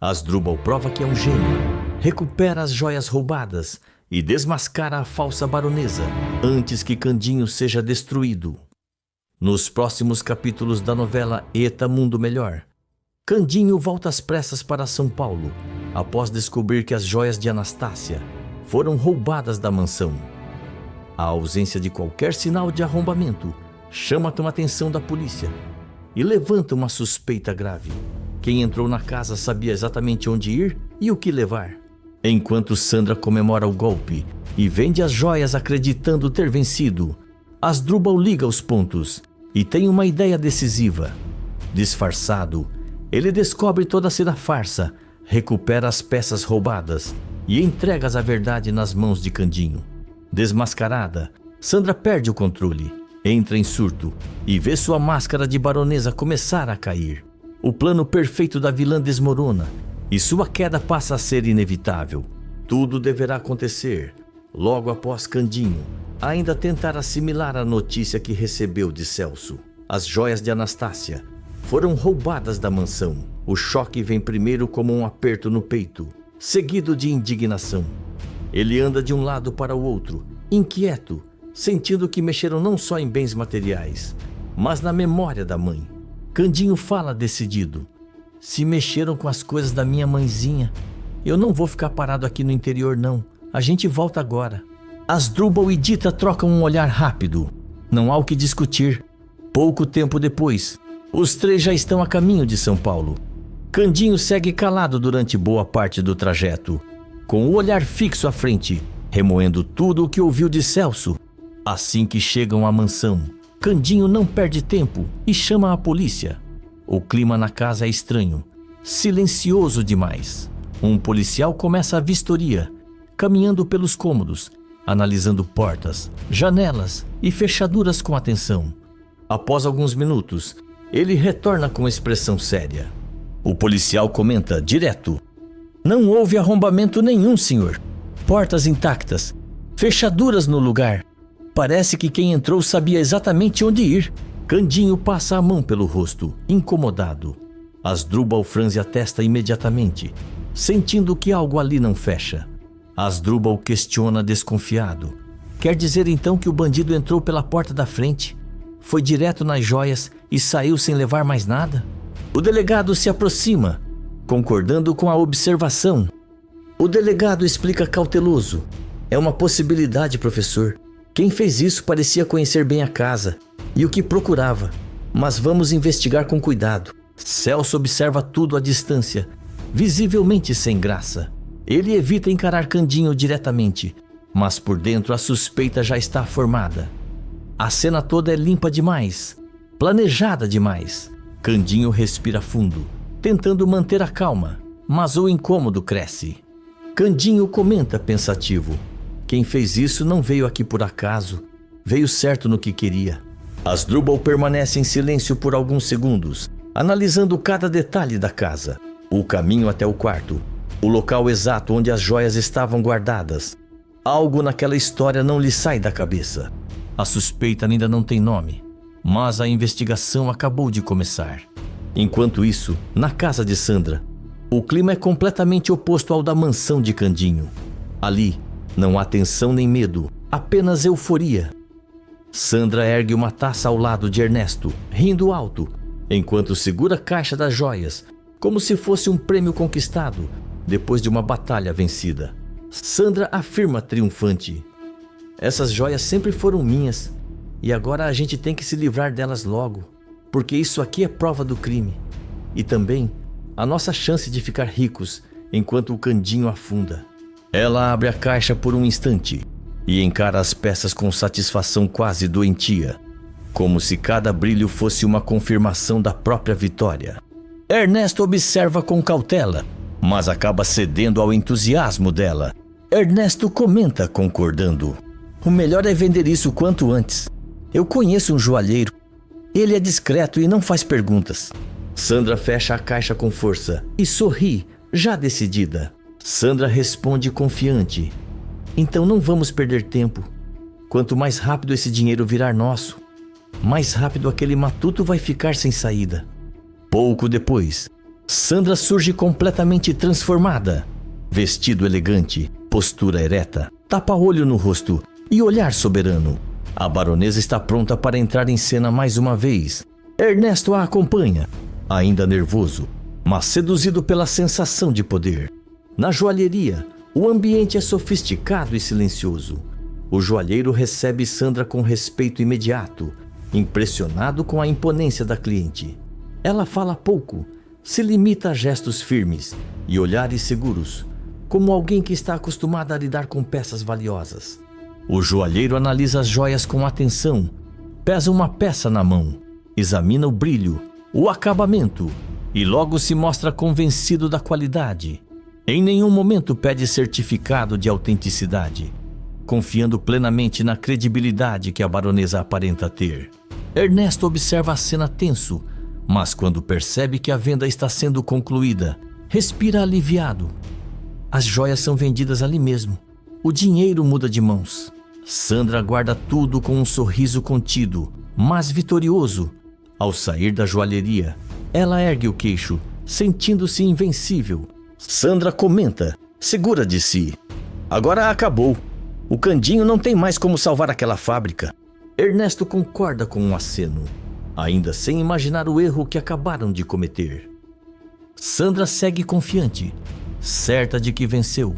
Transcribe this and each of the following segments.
Asdrúbal prova que é um gênio, recupera as joias roubadas e desmascara a falsa baronesa antes que Candinho seja destruído. Nos próximos capítulos da novela Eta Mundo Melhor, Candinho volta às pressas para São Paulo após descobrir que as joias de Anastácia foram roubadas da mansão. A ausência de qualquer sinal de arrombamento chama a atenção da polícia e levanta uma suspeita grave. Quem entrou na casa sabia exatamente onde ir e o que levar. Enquanto Sandra comemora o golpe e vende as joias acreditando ter vencido, Asdrúbal liga os pontos e tem uma ideia decisiva. Disfarçado, ele descobre toda a cena farsa, recupera as peças roubadas e entrega a verdade nas mãos de Candinho. Desmascarada, Sandra perde o controle, entra em surto e vê sua máscara de baronesa começar a cair. O plano perfeito da vilã desmorona e sua queda passa a ser inevitável. Tudo deverá acontecer logo após Candinho ainda tentar assimilar a notícia que recebeu de Celso. As joias de Anastácia foram roubadas da mansão. O choque vem primeiro como um aperto no peito, seguido de indignação. Ele anda de um lado para o outro, inquieto, sentindo que mexeram não só em bens materiais, mas na memória da mãe. Candinho fala decidido: se mexeram com as coisas da minha mãezinha, eu não vou ficar parado aqui no interior não, a gente volta agora. Asdrúbal e Dita trocam um olhar rápido. Não há o que discutir. Pouco tempo depois, os três já estão a caminho de São Paulo. Candinho segue calado durante boa parte do trajeto, com o olhar fixo à frente, remoendo tudo o que ouviu de Celso. Assim que chegam à mansão, Candinho não perde tempo e chama a polícia. O clima na casa é estranho, silencioso demais. Um policial começa a vistoria, caminhando pelos cômodos, analisando portas, janelas e fechaduras com atenção. Após alguns minutos, ele retorna com expressão séria. O policial comenta direto: não houve arrombamento nenhum, senhor. Portas intactas, fechaduras no lugar. Parece que quem entrou sabia exatamente onde ir. Candinho passa a mão pelo rosto, incomodado. Asdrúbal franze a testa imediatamente, sentindo que algo ali não fecha. Asdrúbal questiona desconfiado. Quer dizer então que o bandido entrou pela porta da frente, foi direto nas joias e saiu sem levar mais nada? O delegado se aproxima, concordando com a observação. O delegado explica cauteloso: é uma possibilidade, professor. Quem fez isso parecia conhecer bem a casa e o que procurava, mas vamos investigar com cuidado. Celso observa tudo à distância, visivelmente sem graça. Ele evita encarar Candinho diretamente, mas por dentro a suspeita já está formada. A cena toda é limpa demais, planejada demais. Candinho respira fundo, tentando manter a calma, mas o incômodo cresce. Candinho comenta pensativo: quem fez isso não veio aqui por acaso, veio certo no que queria. Asdrúbal permanece em silêncio por alguns segundos, analisando cada detalhe da casa, o caminho até o quarto, o local exato onde as joias estavam guardadas. Algo naquela história não lhe sai da cabeça. A suspeita ainda não tem nome, mas a investigação acabou de começar. Enquanto isso, na casa de Sandra, o clima é completamente oposto ao da mansão de Candinho. Ali, não há tensão nem medo, apenas euforia. Sandra ergue uma taça ao lado de Ernesto, rindo alto, enquanto segura a caixa das joias, como se fosse um prêmio conquistado depois de uma batalha vencida. Sandra afirma triunfante: essas joias sempre foram minhas e agora a gente tem que se livrar delas logo, porque isso aqui é prova do crime e também a nossa chance de ficar ricos enquanto o Candinho afunda. Ela abre a caixa por um instante e encara as peças com satisfação quase doentia, como se cada brilho fosse uma confirmação da própria vitória. Ernesto observa com cautela, mas acaba cedendo ao entusiasmo dela. Ernesto comenta concordando: o melhor é vender isso quanto antes. Eu conheço um joalheiro. Ele é discreto e não faz perguntas. Sandra fecha a caixa com força e sorri, já decidida. Sandra responde confiante: então não vamos perder tempo. Quanto mais rápido esse dinheiro virar nosso, mais rápido aquele matuto vai ficar sem saída. Pouco depois, Sandra surge completamente transformada. Vestido elegante, postura ereta, tapa-olho no rosto e olhar soberano. A baronesa está pronta para entrar em cena mais uma vez. Ernesto a acompanha, ainda nervoso, mas seduzido pela sensação de poder. Na joalheria, o ambiente é sofisticado e silencioso. O joalheiro recebe Sandra com respeito imediato, impressionado com a imponência da cliente. Ela fala pouco, se limita a gestos firmes e olhares seguros, como alguém que está acostumado a lidar com peças valiosas. O joalheiro analisa as joias com atenção, pesa uma peça na mão, examina o brilho, o acabamento e logo se mostra convencido da qualidade. Em nenhum momento pede certificado de autenticidade, confiando plenamente na credibilidade que a baronesa aparenta ter. Ernesto observa a cena tenso, mas quando percebe que a venda está sendo concluída, respira aliviado. As joias são vendidas ali mesmo. O dinheiro muda de mãos. Sandra guarda tudo com um sorriso contido, mas vitorioso. Ao sair da joalheria, ela ergue o queixo, sentindo-se invencível. Sandra comenta, segura de si. Agora acabou. O Candinho não tem mais como salvar aquela fábrica. Ernesto concorda com um aceno, ainda sem imaginar o erro que acabaram de cometer. Sandra segue confiante, certa de que venceu,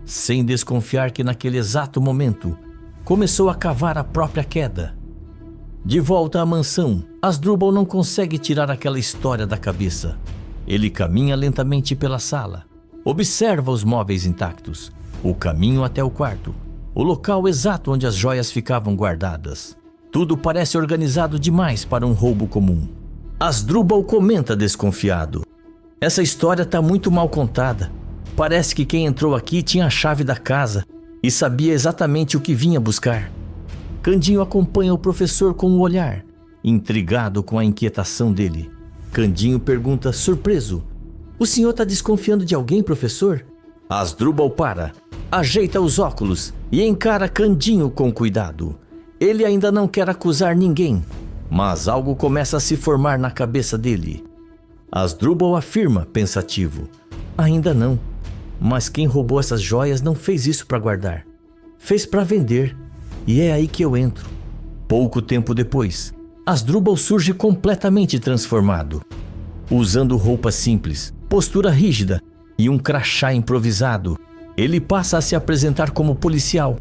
sem desconfiar que naquele exato momento começou a cavar a própria queda. De volta à mansão, Asdrubal não consegue tirar aquela história da cabeça. Ele caminha lentamente pela sala, observa os móveis intactos, o caminho até o quarto, o local exato onde as joias ficavam guardadas. Tudo parece organizado demais para um roubo comum. Asdrubal comenta desconfiado. Essa história está muito mal contada. Parece que quem entrou aqui tinha a chave da casa e sabia exatamente o que vinha buscar. Candinho acompanha o professor com o olhar, intrigado com a inquietação dele. Candinho pergunta surpreso: "O senhor está desconfiando de alguém, professor?" Asdrubal para, ajeita os óculos e encara Candinho com cuidado. Ele ainda não quer acusar ninguém, mas algo começa a se formar na cabeça dele. Asdrubal afirma, pensativo: "Ainda não, mas quem roubou essas joias não fez isso para guardar. Fez para vender, e é aí que eu entro." Pouco tempo depois, Asdrubal surge completamente transformado. Usando roupa simples, postura rígida e um crachá improvisado, ele passa a se apresentar como policial.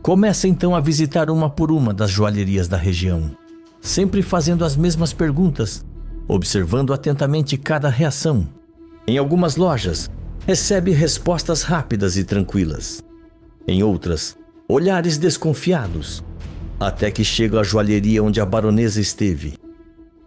Começa então a visitar uma por uma das joalherias da região, sempre fazendo as mesmas perguntas, observando atentamente cada reação. Em algumas lojas, recebe respostas rápidas e tranquilas. Em outras, olhares desconfiados, até que chega à joalheria onde a baronesa esteve.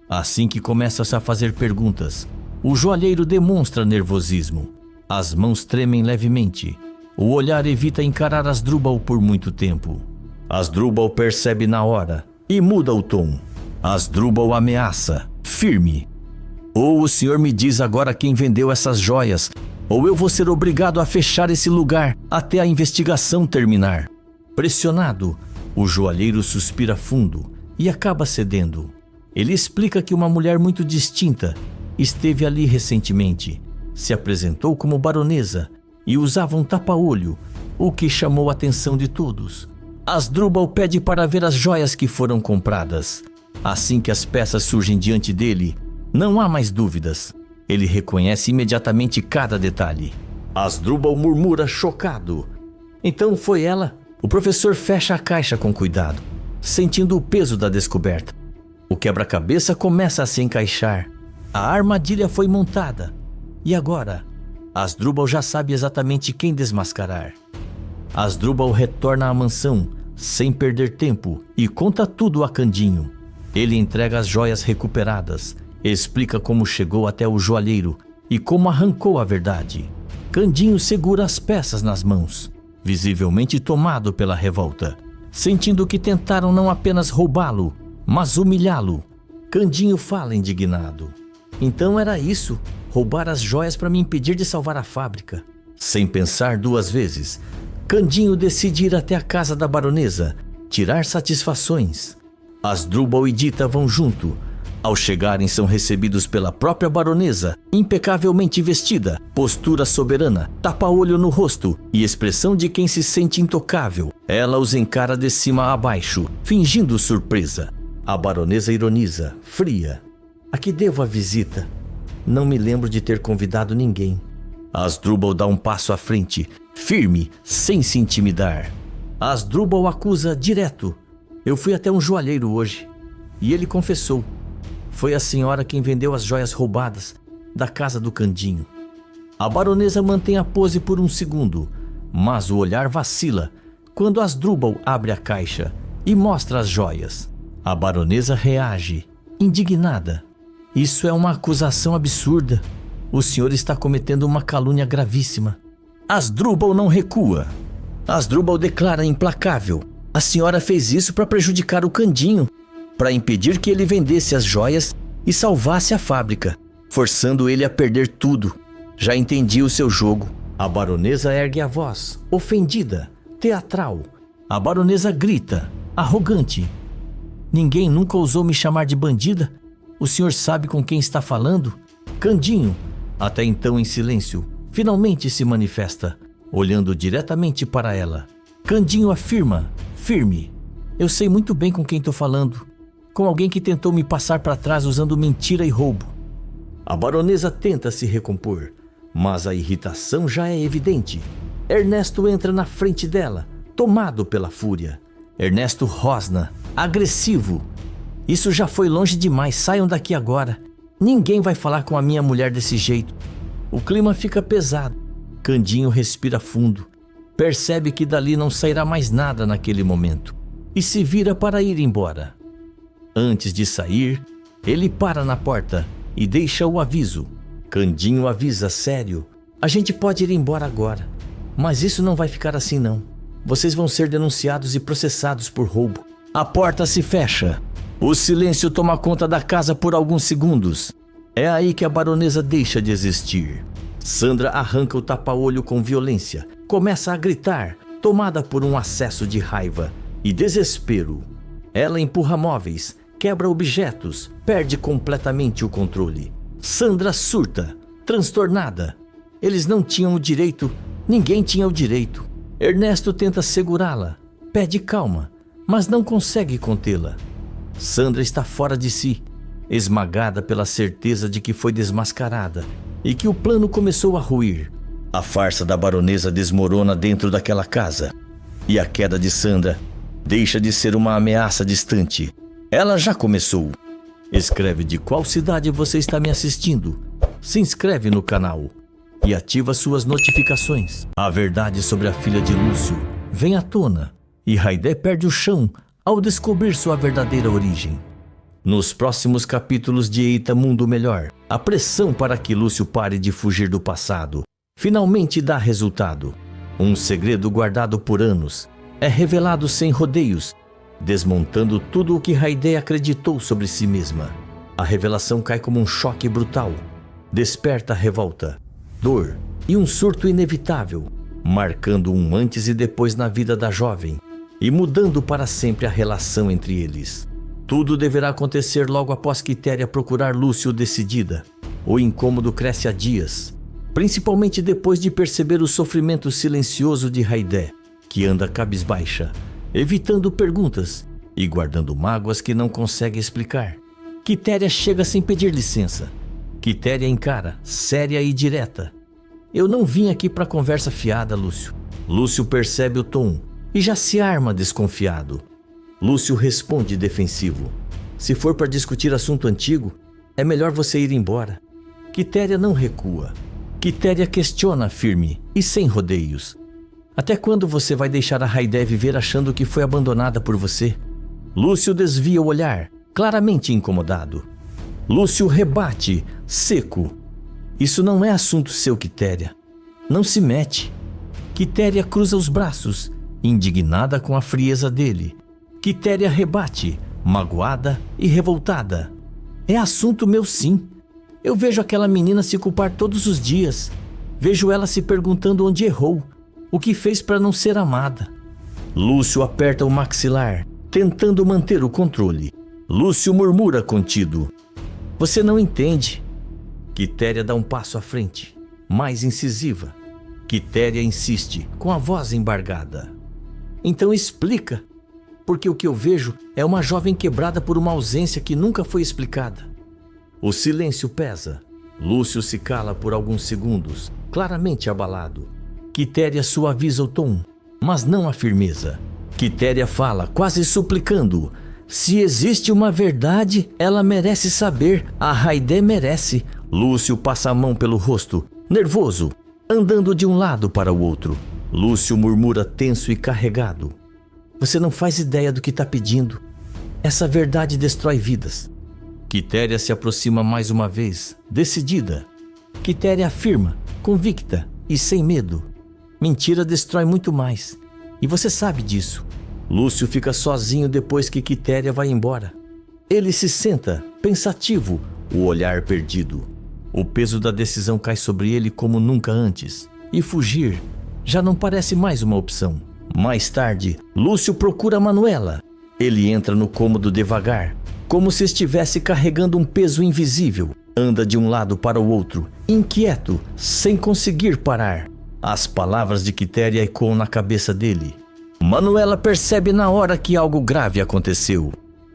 Assim que começa-se a fazer perguntas, o joalheiro demonstra nervosismo. As mãos tremem levemente. O olhar evita encarar Asdrubal por muito tempo. Asdrubal percebe na hora e muda o tom. Asdrubal ameaça, firme: "Ou o senhor me diz agora quem vendeu essas joias, ou eu vou ser obrigado a fechar esse lugar até a investigação terminar." Pressionado, o joalheiro suspira fundo e acaba cedendo. Ele explica que uma mulher muito distinta esteve ali recentemente, se apresentou como baronesa e usava um tapa-olho, o que chamou a atenção de todos. Asdrubal pede para ver as joias que foram compradas. Assim que as peças surgem diante dele, não há mais dúvidas. Ele reconhece imediatamente cada detalhe. Asdrubal murmura chocado: "Então foi ela?" O professor fecha a caixa com cuidado, sentindo o peso da descoberta. O quebra-cabeça começa a se encaixar. A armadilha foi montada. E agora? Asdrubal já sabe exatamente quem desmascarar. Asdrubal retorna à mansão, sem perder tempo, e conta tudo a Candinho. Ele entrega as joias recuperadas, explica como chegou até o joalheiro e como arrancou a verdade. Candinho segura as peças nas mãos, visivelmente tomado pela revolta, sentindo que tentaram não apenas roubá-lo, mas humilhá-lo. Candinho fala indignado: "Então era isso, roubar as joias para me impedir de salvar a fábrica." Sem pensar duas vezes, Candinho decide ir até a casa da baronesa, tirar satisfações. Asdrubal e Dita vão junto, Ao chegarem, são recebidos pela própria baronesa, impecavelmente vestida, postura soberana, tapa-olho no rosto e expressão de quem se sente intocável. Ela os encara de cima a baixo, fingindo surpresa. A baronesa ironiza, fria. A que devo a visita? Não me lembro de ter convidado ninguém. Asdrúbal dá um passo à frente, firme, sem se intimidar. Asdrúbal acusa direto. Eu fui até um joalheiro hoje e ele confessou. Foi a senhora quem vendeu as joias roubadas da casa do Candinho. A baronesa mantém a pose por um segundo, mas o olhar vacila quando Asdrúbal abre a caixa e mostra as joias. A baronesa reage, indignada. Isso é uma acusação absurda. O senhor está cometendo uma calúnia gravíssima. Asdrúbal não recua. Asdrúbal declara implacável. A senhora fez isso para prejudicar o Candinho, para impedir que ele vendesse as joias e salvasse a fábrica, forçando ele a perder tudo. Já entendi o seu jogo. A baronesa ergue a voz, ofendida, teatral. A baronesa grita, arrogante. Ninguém nunca ousou me chamar de bandida? O senhor sabe com quem está falando? Candinho, até então em silêncio, finalmente se manifesta, olhando diretamente para ela. Candinho afirma, firme. Eu sei muito bem com quem estou falando. Com alguém que tentou me passar para trás usando mentira e roubo. A baronesa tenta se recompor, mas a irritação já é evidente. Ernesto entra na frente dela, tomado pela fúria. Ernesto rosna, agressivo. Isso já foi longe demais, saiam daqui agora. Ninguém vai falar com a minha mulher desse jeito. O clima fica pesado. Candinho respira fundo. Percebe que dali não sairá mais nada naquele momento. E se vira para ir embora. Antes de sair, ele para na porta e deixa o aviso. Candinho avisa sério. A gente pode ir embora agora. Mas isso não vai ficar assim não. Vocês vão ser denunciados e processados por roubo. A porta se fecha. O silêncio toma conta da casa por alguns segundos. É aí que a baronesa deixa de existir. Sandra arranca o tapa-olho com violência. Começa a gritar, tomada por um acesso de raiva e desespero. Ela empurra móveis, quebra objetos, perde completamente o controle. Sandra surta, transtornada. Eles não tinham o direito, ninguém tinha o direito. Ernesto tenta segurá-la, pede calma, mas não consegue contê-la. Sandra está fora de si, esmagada pela certeza de que foi desmascarada e que o plano começou a ruir. A farsa da baronesa desmorona dentro daquela casa e a queda de Sandra deixa de ser uma ameaça distante. Ela já começou. Escreve de qual cidade você está me assistindo. Se inscreve no canal e ativa suas notificações. A verdade sobre a filha de Lúcio vem à tona e Haydé perde o chão ao descobrir sua verdadeira origem. Nos próximos capítulos de Eita Mundo Melhor, a pressão para que Lúcio pare de fugir do passado finalmente dá resultado. Um segredo guardado por anos é revelado sem rodeios, desmontando tudo o que Haydé acreditou sobre si mesma. A revelação cai como um choque brutal. Desperta revolta, dor e um surto inevitável, marcando um antes e depois na vida da jovem e mudando para sempre a relação entre eles. Tudo deverá acontecer logo após Quitéria procurar Lúcio decidida. O incômodo cresce a dias, principalmente depois de perceber o sofrimento silencioso de Haydé, que anda cabisbaixa, evitando perguntas e guardando mágoas que não consegue explicar. Quitéria chega sem pedir licença. Quitéria encara, séria e direta. Eu não vim aqui para conversa fiada, Lúcio. Lúcio percebe o tom e já se arma desconfiado. Lúcio responde defensivo. Se for para discutir assunto antigo, é melhor você ir embora. Quitéria não recua. Quitéria questiona firme e sem rodeios. Até quando você vai deixar a Haydé viver achando que foi abandonada por você? Lúcio desvia o olhar, claramente incomodado. Lúcio rebate, seco. Isso não é assunto seu, Quitéria. Não se mete. Quitéria cruza os braços, indignada com a frieza dele. Quitéria rebate, magoada e revoltada. É assunto meu sim. Eu vejo aquela menina se culpar todos os dias. Vejo ela se perguntando onde errou, o que fez para não ser amada. Lúcio aperta o maxilar, tentando manter o controle. Lúcio murmura contido. Você não entende. Quitéria dá um passo à frente, mais incisiva. Quitéria insiste, com a voz embargada. Então explica, porque o que eu vejo é uma jovem quebrada por uma ausência que nunca foi explicada. O silêncio pesa. Lúcio se cala por alguns segundos, claramente abalado. Quitéria suaviza o tom, mas não a firmeza. Quitéria fala, quase suplicando. Se existe uma verdade, ela merece saber. A Haidé merece. Lúcio passa a mão pelo rosto, nervoso, andando de um lado para o outro. Lúcio murmura tenso e carregado. Você não faz ideia do que está pedindo. Essa verdade destrói vidas. Quitéria se aproxima mais uma vez, decidida. Quitéria afirma, convicta e sem medo. Mentira destrói muito mais. E você sabe disso. Lúcio fica sozinho depois que Quitéria vai embora. Ele se senta, pensativo, o olhar perdido. O peso da decisão cai sobre ele como nunca antes. E fugir já não parece mais uma opção. Mais tarde, Lúcio procura Manuela. Ele entra no cômodo devagar, como se estivesse carregando um peso invisível. Anda de um lado para o outro, inquieto, sem conseguir parar. As palavras de Quitéria ecoam na cabeça dele. Manuela percebe na hora que algo grave aconteceu.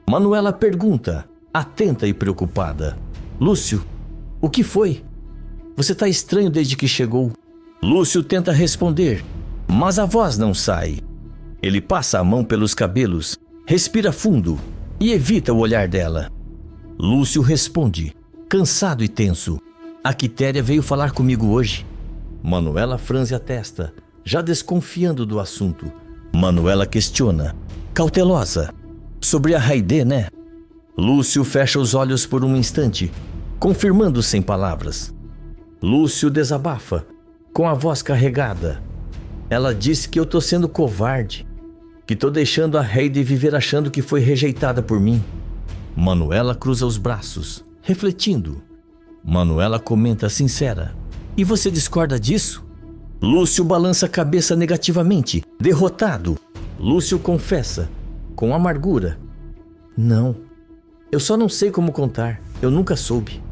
Manuela pergunta, atenta e preocupada. Lúcio, o que foi? Você está estranho desde que chegou. Lúcio tenta responder, mas a voz não sai. Ele passa a mão pelos cabelos, respira fundo e evita o olhar dela. Lúcio responde, cansado e tenso. A Quitéria veio falar comigo hoje. Manuela franze a testa, já desconfiando do assunto. Manuela questiona, cautelosa. Sobre a Haidé, né? Lúcio fecha os olhos por um instante, confirmando sem palavras. Lúcio desabafa, com a voz carregada. Ela disse que eu tô sendo covarde, que tô deixando a Haidé viver achando que foi rejeitada por mim. Manuela cruza os braços, refletindo. Manuela comenta sincera. E você discorda disso? Lúcio balança a cabeça negativamente, derrotado. Lúcio confessa, com amargura. Não, eu só não sei como contar, eu nunca soube.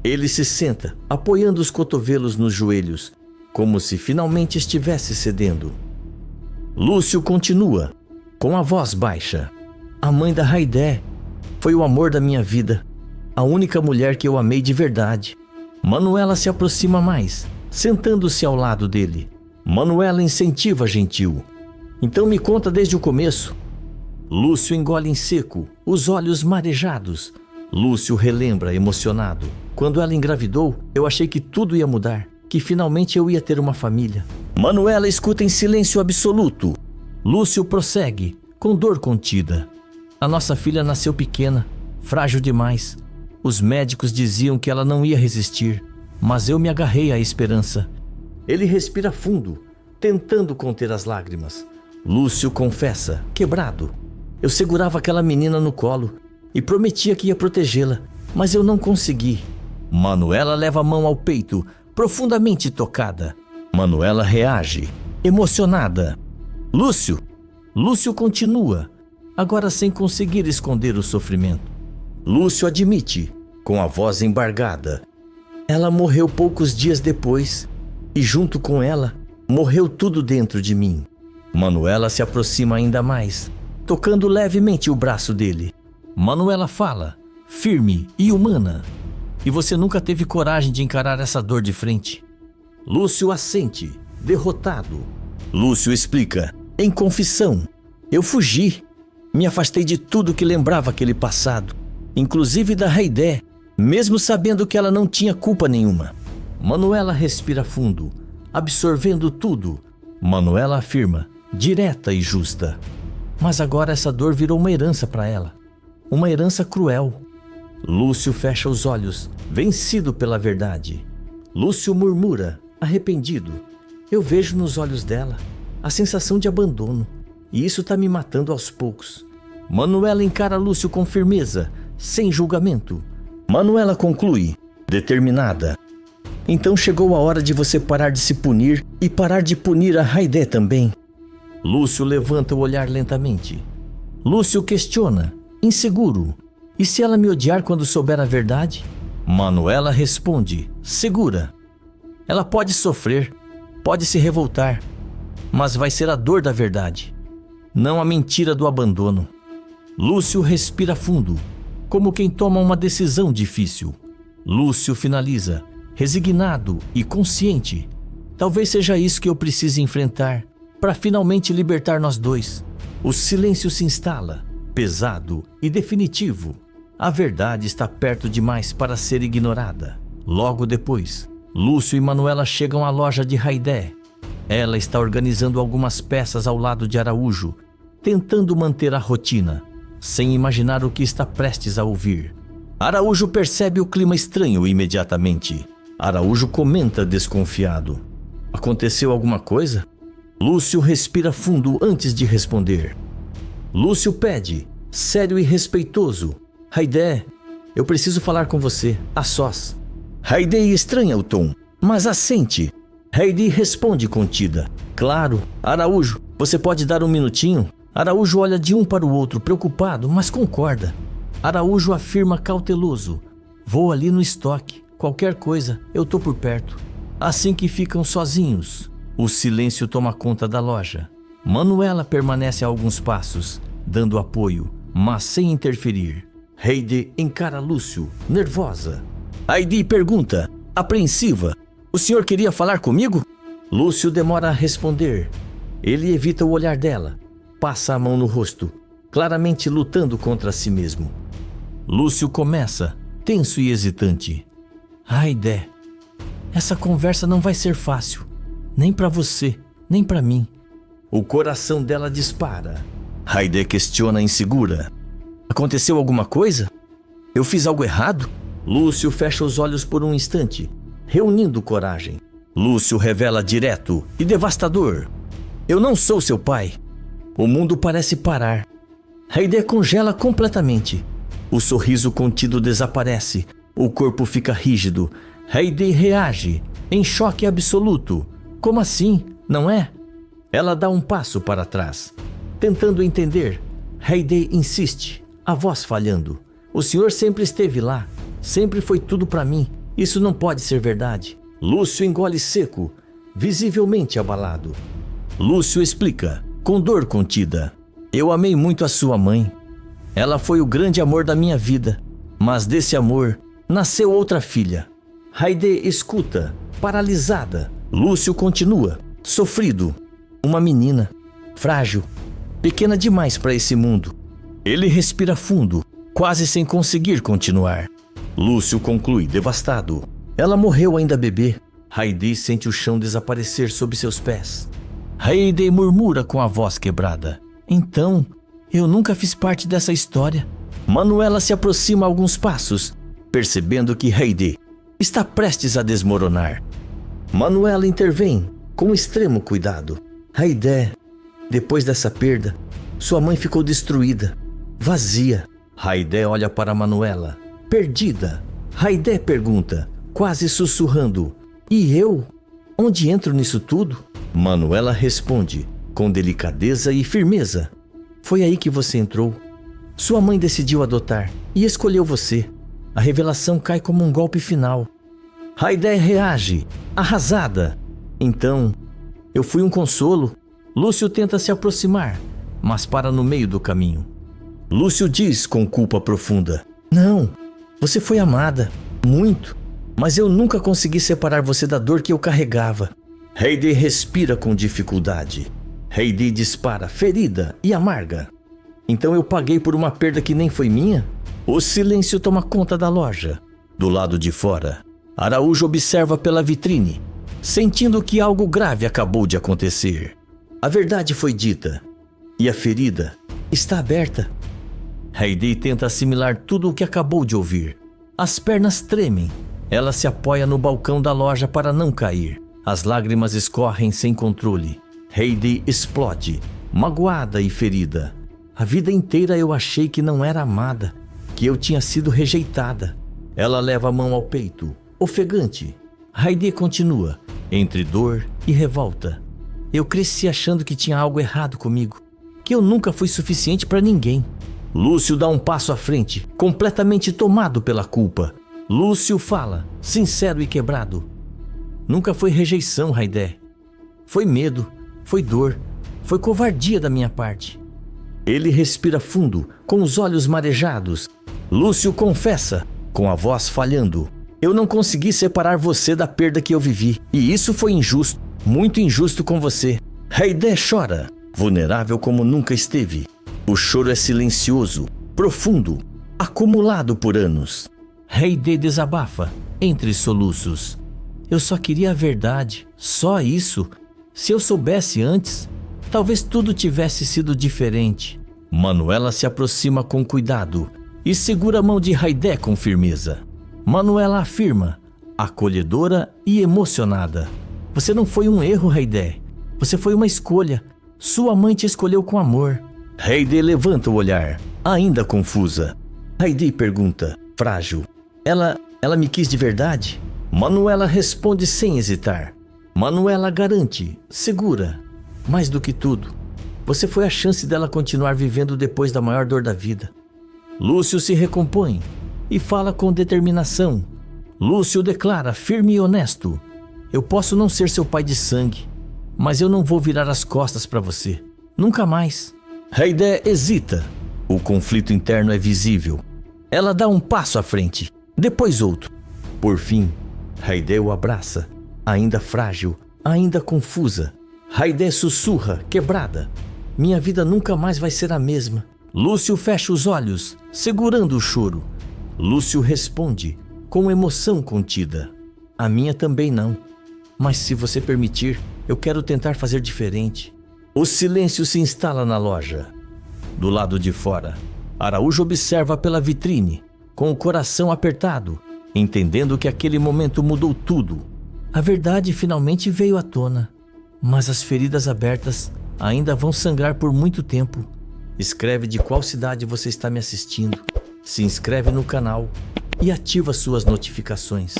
Ele se senta, apoiando os cotovelos nos joelhos, como se finalmente estivesse cedendo. Lúcio continua, com a voz baixa. A mãe da Haidé foi o amor da minha vida, a única mulher que eu amei de verdade. Manuela se aproxima mais, sentando-se ao lado dele. Manuela incentiva gentil. Então me conta desde o começo. Lúcio engole em seco, os olhos marejados. Lúcio relembra, emocionado. Quando ela engravidou, eu achei que tudo ia mudar, que finalmente eu ia ter uma família. Manuela escuta em silêncio absoluto. Lúcio prossegue, com dor contida. A nossa filha nasceu pequena, frágil demais. Os médicos diziam que ela não ia resistir, mas eu me agarrei à esperança. Ele respira fundo, tentando conter as lágrimas. Lúcio confessa, quebrado. Eu segurava aquela menina no colo e prometia que ia protegê-la, mas eu não consegui. Manuela leva a mão ao peito, profundamente tocada. Manuela reage, emocionada. Lúcio! Lúcio continua, agora sem conseguir esconder o sofrimento. Lúcio admite, com a voz embargada. Ela morreu poucos dias depois, e junto com ela, morreu tudo dentro de mim. Manuela se aproxima ainda mais, tocando levemente o braço dele. Manuela fala, firme e humana. E você nunca teve coragem de encarar essa dor de frente. Lúcio assente, derrotado. Lúcio explica, em confissão. Eu fugi, me afastei de tudo que lembrava aquele passado, inclusive da Haidé, mesmo sabendo que ela não tinha culpa nenhuma. Manuela respira fundo, absorvendo tudo. Manuela afirma, direta e justa. Mas agora essa dor virou uma herança para ela. Uma herança cruel. Lúcio fecha os olhos, vencido pela verdade. Lúcio murmura, arrependido. Eu vejo nos olhos dela a sensação de abandono, e isso está me matando aos poucos. Manuela encara Lúcio com firmeza, sem julgamento. Manuela conclui, determinada. Então chegou a hora de você parar de se punir e parar de punir a Haidé também. Lúcio levanta o olhar lentamente. Lúcio questiona, inseguro. E se ela me odiar quando souber a verdade? Manuela responde, segura. Ela pode sofrer, pode se revoltar, mas vai ser a dor da verdade, não a mentira do abandono. Lúcio respira fundo, como quem toma uma decisão difícil. Lúcio finaliza, resignado e consciente. Talvez seja isso que eu precise enfrentar para finalmente libertar nós dois. O silêncio se instala, pesado e definitivo. A verdade está perto demais para ser ignorada. Logo depois, Lúcio e Manuela chegam à loja de Haydé. Ela está organizando algumas peças ao lado de Araújo, tentando manter a rotina, sem imaginar o que está prestes a ouvir. Araújo percebe o clima estranho imediatamente. Araújo comenta desconfiado. Aconteceu alguma coisa? Lúcio respira fundo antes de responder. Lúcio pede, sério e respeitoso: Haydé, eu preciso falar com você, a sós. Haydé estranha o tom, mas assente. Haydé responde contida: claro, Araújo, você pode dar um minutinho? Araújo olha de um para o outro, preocupado, mas concorda. Araújo afirma cauteloso: vou ali no estoque, qualquer coisa, eu tô por perto. Assim que ficam sozinhos, o silêncio toma conta da loja. Manuela permanece a alguns passos, dando apoio, mas sem interferir. Haydé encara Lúcio, nervosa. Haydé pergunta, apreensiva: o senhor queria falar comigo? Lúcio demora a responder. Ele evita o olhar dela, passa a mão no rosto, claramente lutando contra si mesmo. Lúcio começa, tenso e hesitante: Haydé, essa conversa não vai ser fácil, nem para você, nem para mim. O coração dela dispara. Haydé questiona insegura: aconteceu alguma coisa? Eu fiz algo errado? Lúcio fecha os olhos por um instante, reunindo coragem. Lúcio revela direto e devastador: eu não sou seu pai. O mundo parece parar. Haydé congela completamente. O sorriso contido desaparece. O corpo fica rígido. Haydé reage, em choque absoluto. Como assim? Não é? Ela dá um passo para trás, tentando entender. Haydé insiste, a voz falhando: o senhor sempre esteve lá. Sempre foi tudo para mim. Isso não pode ser verdade. Lúcio engole seco, visivelmente abalado. Lúcio explica, com dor contida: eu amei muito a sua mãe. Ela foi o grande amor da minha vida. Mas desse amor, nasceu outra filha. Haydé escuta, paralisada. Lúcio continua, sofrido: uma menina, frágil, pequena demais para esse mundo. Ele respira fundo, quase sem conseguir continuar. Lúcio conclui, devastado: ela morreu ainda bebê. Haydé sente o chão desaparecer sob seus pés. Haydé murmura com a voz quebrada: então, eu nunca fiz parte dessa história. Manuela se aproxima alguns passos, percebendo que Haydé está prestes a desmoronar. Manuela intervém com extremo cuidado: Haydé, depois dessa perda, sua mãe ficou destruída, vazia. Haydé olha para Manuela, perdida. Haydé pergunta, quase sussurrando: e eu? Onde entro nisso tudo? Manuela responde, com delicadeza e firmeza: foi aí que você entrou. Sua mãe decidiu adotar e escolheu você. A revelação cai como um golpe final. Haydé reage, arrasada: então, eu fui um consolo? Lúcio tenta se aproximar, mas para no meio do caminho. Lúcio diz com culpa profunda: não, você foi amada, muito, mas eu nunca consegui separar você da dor que eu carregava. Haydé respira com dificuldade. Haydé dispara, ferida e amarga: então eu paguei por uma perda que nem foi minha? O silêncio toma conta da loja. Do lado de fora, Araújo observa pela vitrine, sentindo que algo grave acabou de acontecer. A verdade foi dita, e a ferida está aberta. Haydé tenta assimilar tudo o que acabou de ouvir. As pernas tremem. Ela se apoia no balcão da loja para não cair. As lágrimas escorrem sem controle. Haydé explode, magoada e ferida. A vida inteira eu achei que não era amada, que eu tinha sido rejeitada. Ela leva a mão ao peito, ofegante. Haydé continua, entre dor e revolta: eu cresci achando que tinha algo errado comigo, que eu nunca fui suficiente para ninguém. Lúcio dá um passo à frente, completamente tomado pela culpa. Lúcio fala, sincero e quebrado. Nunca foi rejeição, Haidé. Foi medo, foi dor, foi covardia da minha parte. Ele respira fundo, com os olhos marejados. Lúcio confessa, com a voz falhando. Eu não consegui separar você da perda que eu vivi. E isso foi injusto, muito injusto com você. Haidé chora, vulnerável como nunca esteve. O choro é silencioso, profundo, acumulado por anos. Haidé desabafa, entre soluços. Eu só queria a verdade, só isso. Se eu soubesse antes, talvez tudo tivesse sido diferente. Manuela se aproxima com cuidado e segura a mão de Haidé com firmeza. Manuela afirma, acolhedora e emocionada. Você não foi um erro, Haidé. Você foi uma escolha. Sua mãe te escolheu com amor. Haidé levanta o olhar, ainda confusa. Haidé pergunta, frágil. Ela me quis de verdade? Manuela responde sem hesitar. Manuela garante, segura. Mais do que tudo, você foi a chance dela continuar vivendo depois da maior dor da vida. Lúcio se recompõe e fala com determinação. Lúcio declara, firme e honesto. Eu posso não ser seu pai de sangue, mas eu não vou virar as costas para você. Nunca mais. Haidé hesita. O conflito interno é visível. Ela dá um passo à frente, depois outro. Por fim, Haidé o abraça, ainda frágil, ainda confusa. Haidé sussurra, quebrada. Minha vida nunca mais vai ser a mesma. Lúcio fecha os olhos, segurando o choro. Lúcio responde, com emoção contida. A minha também não. Mas se você permitir, eu quero tentar fazer diferente. O silêncio se instala na loja. Do lado de fora, Araújo observa pela vitrine, com o coração apertado, entendendo que aquele momento mudou tudo. A verdade finalmente veio à tona, mas as feridas abertas ainda vão sangrar por muito tempo. Escreve de qual cidade você está me assistindo, se inscreve no canal e ativa suas notificações.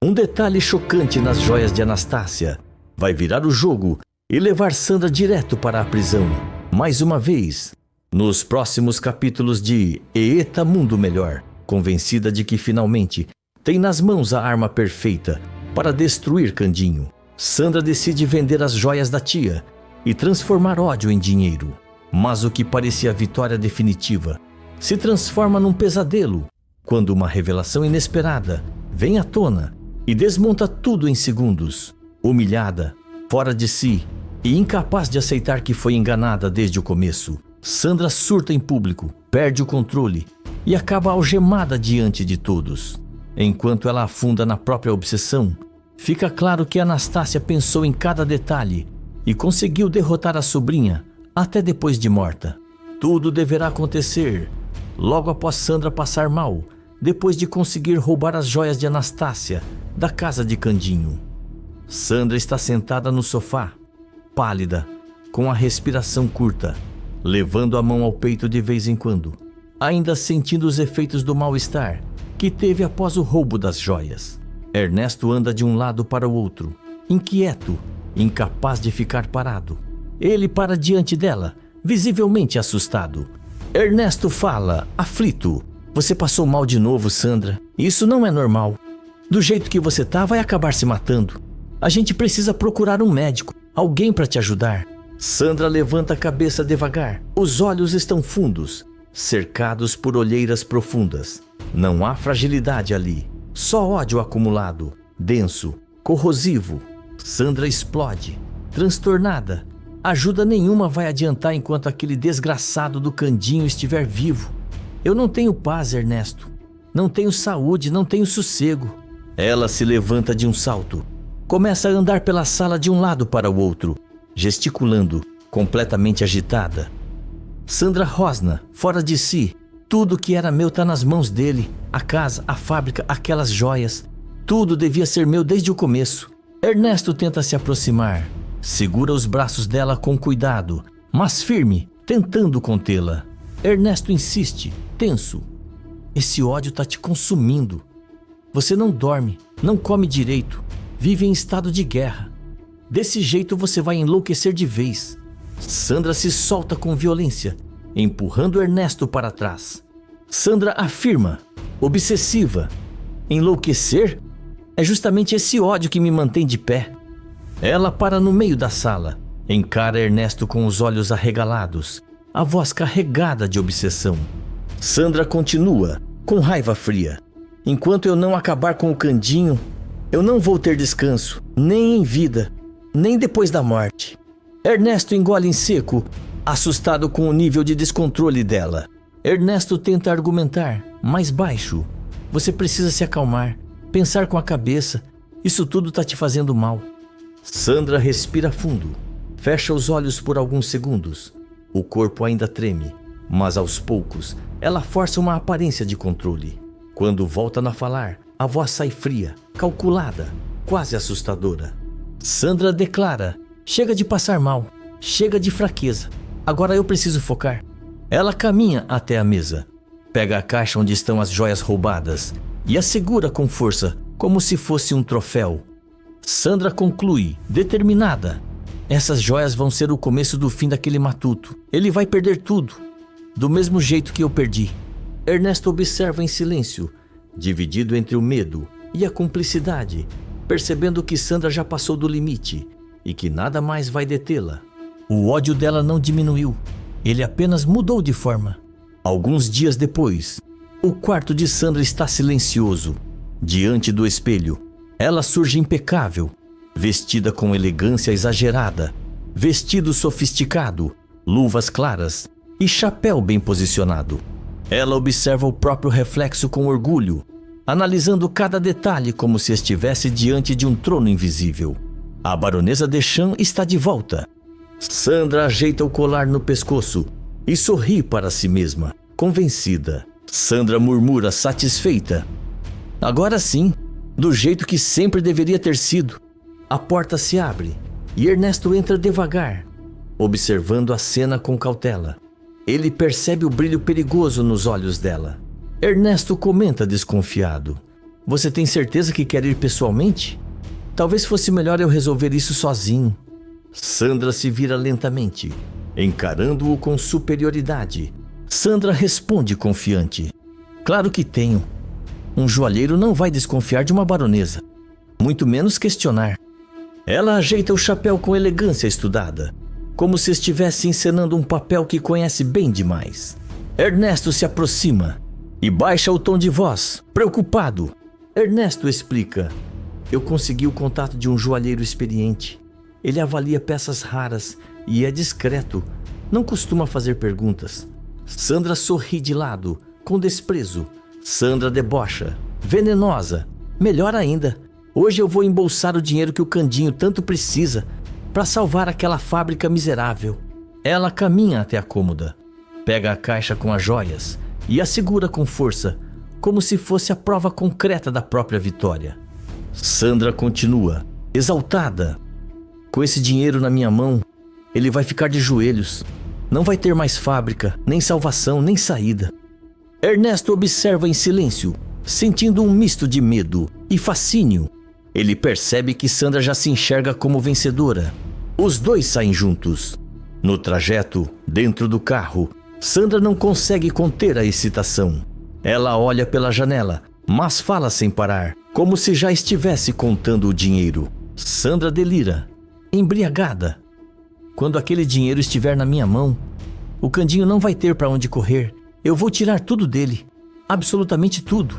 Um detalhe chocante nas joias de Anastácia vai virar o jogo e levar Sandra direto para a prisão. Mais uma vez, nos próximos capítulos de Eeta Mundo Melhor, convencida de que finalmente tem nas mãos a arma perfeita para destruir Candinho, Sandra decide vender as joias da tia e transformar ódio em dinheiro. Mas o que parecia a vitória definitiva se transforma num pesadelo quando uma revelação inesperada vem à tona e desmonta tudo em segundos. Humilhada, fora de si e incapaz de aceitar que foi enganada desde o começo, Sandra surta em público, perde o controle e acaba algemada diante de todos. Enquanto ela afunda na própria obsessão, fica claro que Anastácia pensou em cada detalhe e conseguiu derrotar a sobrinha até depois de morta. Tudo deverá acontecer logo após Sandra passar mal, depois de conseguir roubar as joias de Anastácia da casa de Candinho. Sandra está sentada no sofá, pálida, com a respiração curta, levando a mão ao peito de vez em quando, ainda sentindo os efeitos do mal-estar que teve após o roubo das joias. Ernesto anda de um lado para o outro, inquieto, incapaz de ficar parado. Ele para diante dela, visivelmente assustado. Ernesto fala, aflito. Você passou mal de novo, Sandra. Isso não é normal. Do jeito que você tá, vai acabar se matando. A gente precisa procurar um médico, alguém para te ajudar. Sandra levanta a cabeça devagar. Os olhos estão fundos, cercados por olheiras profundas. Não há fragilidade ali, só ódio acumulado, denso, corrosivo. Sandra explode, transtornada. Ajuda nenhuma vai adiantar enquanto aquele desgraçado do Candinho estiver vivo. Eu não tenho paz, Ernesto. Não tenho saúde, não tenho sossego. Ela se levanta de um salto. Começa a andar pela sala de um lado para o outro, gesticulando, completamente agitada. Sandra rosna, fora de si. Tudo que era meu está nas mãos dele. A casa, a fábrica, aquelas joias. Tudo devia ser meu desde o começo. Ernesto tenta se aproximar. Segura os braços dela com cuidado, mas firme, tentando contê-la. Ernesto insiste, tenso. Esse ódio está te consumindo. Você não dorme, não come direito, vive em estado de guerra. Desse jeito você vai enlouquecer de vez. Sandra se solta com violência empurrando Ernesto para trás. Sandra afirma, obsessiva: enlouquecer? É justamente esse ódio que me mantém de pé. Ela para no meio da sala, encara Ernesto com os olhos arregalados, a voz carregada de obsessão. Sandra continua, com raiva fria: enquanto eu não acabar com o Candinho, eu não vou ter descanso, nem em vida, nem depois da morte. Ernesto engole em seco, assustado com o nível de descontrole dela. Ernesto tenta argumentar, mais baixo: você precisa se acalmar, pensar com a cabeça, isso tudo tá te fazendo mal. Sandra respira fundo, fecha os olhos por alguns segundos. O corpo ainda treme, mas aos poucos ela força uma aparência de controle. Quando volta a falar, a voz sai fria, calculada, quase assustadora. Sandra declara: chega de passar mal, chega de fraqueza, agora eu preciso focar. Ela caminha até a mesa, pega a caixa onde estão as joias roubadas e a segura com força, como se fosse um troféu. Sandra conclui, determinada: essas joias vão ser o começo do fim daquele matuto. Ele vai perder tudo, do mesmo jeito que eu perdi. Ernesto observa em silêncio, dividido entre o medo e a cumplicidade, percebendo que Sandra já passou do limite e que nada mais vai detê-la. O ódio dela não diminuiu, ele apenas mudou de forma. Alguns dias depois, o quarto de Sandra está silencioso. Diante do espelho, ela surge impecável, vestida com elegância exagerada, vestido sofisticado, luvas claras e chapéu bem posicionado. Ela observa o próprio reflexo com orgulho, analisando cada detalhe como se estivesse diante de um trono invisível. A baronesa Deschamps está de volta. Sandra ajeita o colar no pescoço e sorri para si mesma, convencida. Sandra murmura satisfeita: agora sim, do jeito que sempre deveria ter sido. A porta se abre e Ernesto entra devagar, observando a cena com cautela. Ele percebe o brilho perigoso nos olhos dela. Ernesto comenta desconfiado: você tem certeza que quer ir pessoalmente? Talvez fosse melhor eu resolver isso sozinho. Sandra se vira lentamente, encarando-o com superioridade. Sandra responde confiante: claro que tenho. Um joalheiro não vai desconfiar de uma baronesa, muito menos questionar. Ela ajeita o chapéu com elegância estudada, como se estivesse encenando um papel que conhece bem demais. Ernesto se aproxima e baixa o tom de voz, preocupado. Ernesto explica: eu consegui o contato de um joalheiro experiente. Ele avalia peças raras e é discreto, não costuma fazer perguntas. Sandra sorri de lado, com desprezo. Sandra debocha: venenosa. Melhor ainda, hoje eu vou embolsar o dinheiro que o Candinho tanto precisa para salvar aquela fábrica miserável. Ela caminha até a cômoda, pega a caixa com as joias e a segura com força, como se fosse a prova concreta da própria vitória. Sandra continua, exaltada: com esse dinheiro na minha mão, ele vai ficar de joelhos. Não vai ter mais fábrica, nem salvação, nem saída. Ernesto observa em silêncio, sentindo um misto de medo e fascínio. Ele percebe que Sandra já se enxerga como vencedora. Os dois saem juntos. No trajeto, dentro do carro, Sandra não consegue conter a excitação. Ela olha pela janela, mas fala sem parar, como se já estivesse contando o dinheiro. Sandra delira, embriagada. Quando aquele dinheiro estiver na minha mão, o Candinho não vai ter para onde correr. Eu vou tirar tudo dele, absolutamente tudo.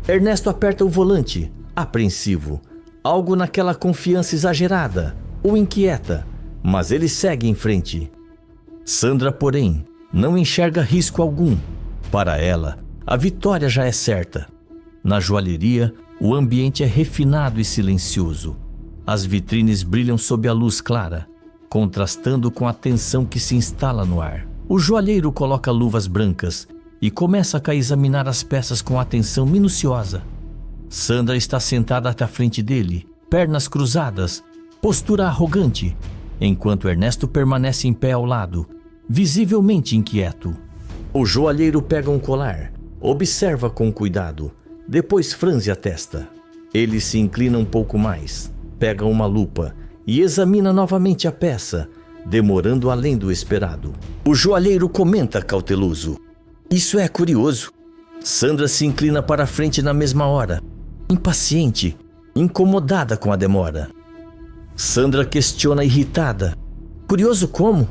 Ernesto aperta o volante, apreensivo. Algo naquela confiança exagerada o inquieta, mas ele segue em frente. Sandra, porém, não enxerga risco algum. Para ela, a vitória já é certa. Na joalheria, o ambiente é refinado e silencioso. As vitrines brilham sob a luz clara, contrastando com a tensão que se instala no ar. O joalheiro coloca luvas brancas e começa a examinar as peças com atenção minuciosa. Sandra está sentada até a frente dele, pernas cruzadas, postura arrogante, enquanto Ernesto permanece em pé ao lado, visivelmente inquieto. O joalheiro pega um colar, observa com cuidado, depois franze a testa. Ele se inclina um pouco mais, pega uma lupa e examina novamente a peça, demorando além do esperado. O joalheiro comenta cauteloso: "Isso é curioso." Sandra se inclina para a frente na mesma hora, impaciente, incomodada com a demora. Sandra questiona irritada: "Curioso como?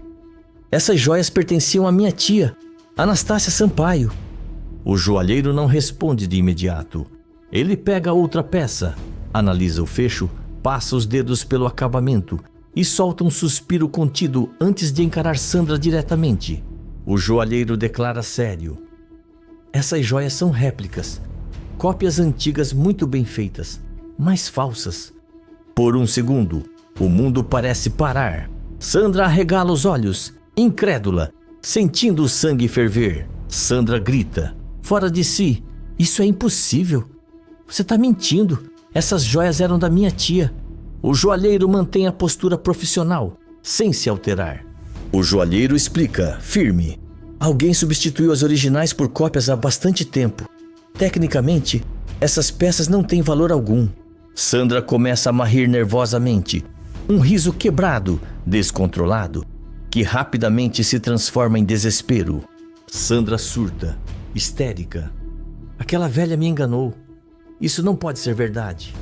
Essas joias pertenciam à minha tia, Anastácia Sampaio." O joalheiro não responde de imediato. Ele pega outra peça, analisa o fecho, passa os dedos pelo acabamento e solta um suspiro contido antes de encarar Sandra diretamente. O joalheiro declara sério: "Essas joias são réplicas, cópias antigas muito bem feitas, mas falsas." Por um segundo, o mundo parece parar. Sandra arregala os olhos, incrédula, sentindo o sangue ferver. Sandra grita, fora de si: "Isso é impossível. Você está mentindo. Essas joias eram da minha tia." O joalheiro mantém a postura profissional, sem se alterar. O joalheiro explica, firme: "Alguém substituiu as originais por cópias há bastante tempo. Tecnicamente, essas peças não têm valor algum." Sandra começa a rir nervosamente, um riso quebrado, descontrolado, que rapidamente se transforma em desespero. Sandra surta, histérica. "Aquela velha me enganou. Isso não pode ser verdade."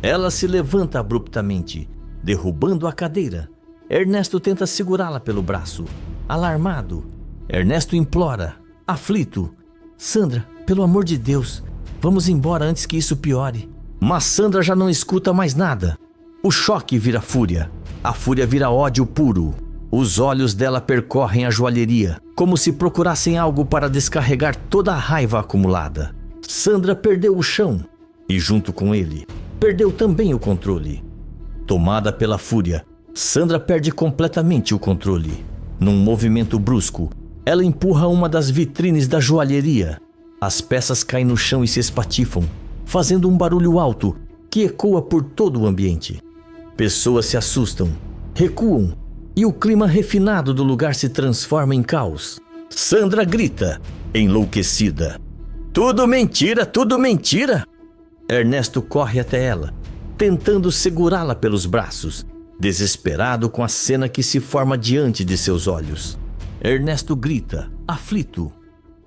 Ela se levanta abruptamente, derrubando a cadeira. Ernesto tenta segurá-la pelo braço, alarmado. Ernesto implora, aflito: "Sandra, pelo amor de Deus, vamos embora antes que isso piore." Mas Sandra já não escuta mais nada. O choque vira fúria. A fúria vira ódio puro. Os olhos dela percorrem a joalheria, como se procurassem algo para descarregar toda a raiva acumulada. Sandra perdeu o chão e, junto com ele, perdeu também o controle. Tomada pela fúria, Sandra perde completamente o controle. Num movimento brusco, ela empurra uma das vitrines da joalheria. As peças caem no chão e se espatifam, fazendo um barulho alto que ecoa por todo o ambiente. Pessoas se assustam, recuam, e o clima refinado do lugar se transforma em caos. Sandra grita, enlouquecida: "Tudo mentira, tudo mentira!" Ernesto corre até ela, tentando segurá-la pelos braços, desesperado com a cena que se forma diante de seus olhos. Ernesto grita, aflito: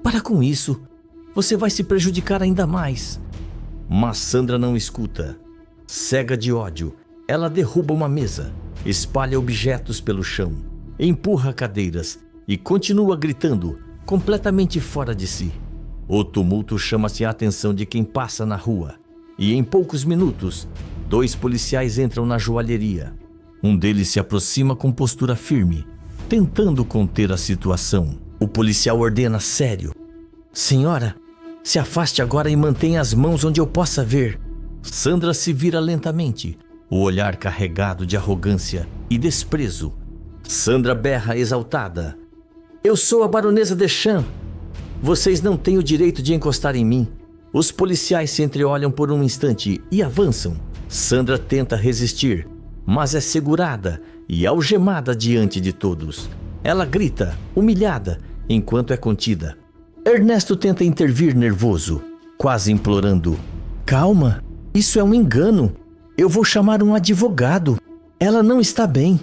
"Para com isso, você vai se prejudicar ainda mais." Mas Sandra não escuta. Cega de ódio, ela derruba uma mesa, espalha objetos pelo chão, empurra cadeiras e continua gritando, completamente fora de si. O tumulto chama-se a atenção de quem passa na rua, e em poucos minutos, 2 policiais entram na joalheria. Um deles se aproxima com postura firme, tentando conter a situação. O policial ordena sério: "Senhora, se afaste agora e mantenha as mãos onde eu possa ver." Sandra se vira lentamente, o olhar carregado de arrogância e desprezo. Sandra berra exaltada: "Eu sou a baronesa Deschamps. Vocês não têm o direito de encostar em mim." Os policiais se entreolham por um instante e avançam. Sandra tenta resistir, mas é segurada e algemada diante de todos. Ela grita, humilhada, enquanto é contida. Ernesto tenta intervir nervoso, quase implorando: "Calma, isso é um engano. Eu vou chamar um advogado. Ela não está bem."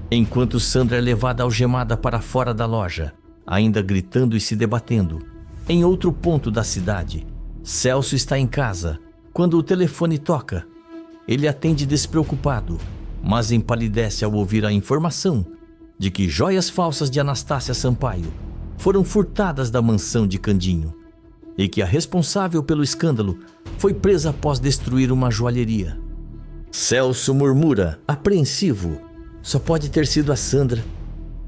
Enquanto Sandra é levada algemada para fora da loja, ainda gritando e se debatendo, em outro ponto da cidade, Celso está em casa quando o telefone toca. Ele atende despreocupado, mas empalidece ao ouvir a informação de que joias falsas de Anastácia Sampaio foram furtadas da mansão de Candinho e que a responsável pelo escândalo foi presa após destruir uma joalheria. Celso murmura, apreensivo: "Só pode ter sido a Sandra."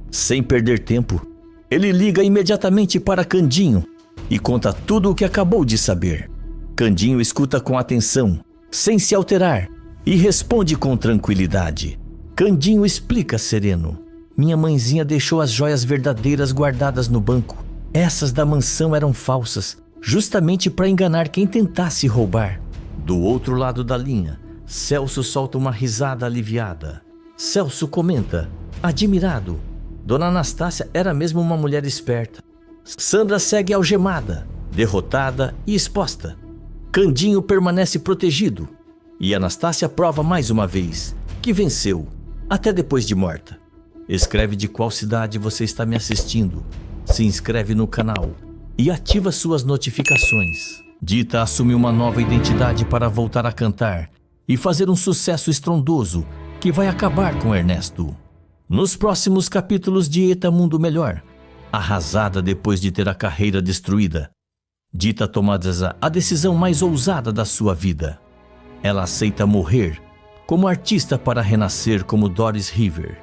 Sem perder tempo, ele liga imediatamente para Candinho e conta tudo o que acabou de saber. Candinho escuta com atenção, sem se alterar, e responde com tranquilidade. Candinho explica sereno: "Minha mãezinha deixou as joias verdadeiras guardadas no banco. Essas da mansão eram falsas, justamente para enganar quem tentasse roubar." Do outro lado da linha, Celso solta uma risada aliviada. Celso comenta, admirado: "Dona Anastácia era mesmo uma mulher esperta." Sandra segue algemada, derrotada e exposta. Candinho permanece protegido e Anastácia prova mais uma vez que venceu, até depois de morta. Escreve de qual cidade você está me assistindo, se inscreve no canal e ativa suas notificações. Dita assume uma nova identidade para voltar a cantar e fazer um sucesso estrondoso que vai acabar com Ernesto. Nos próximos capítulos de Eta Mundo Melhor, arrasada depois de ter a carreira destruída, Dita toma a decisão mais ousada da sua vida. Ela aceita morrer como artista para renascer como Doris River.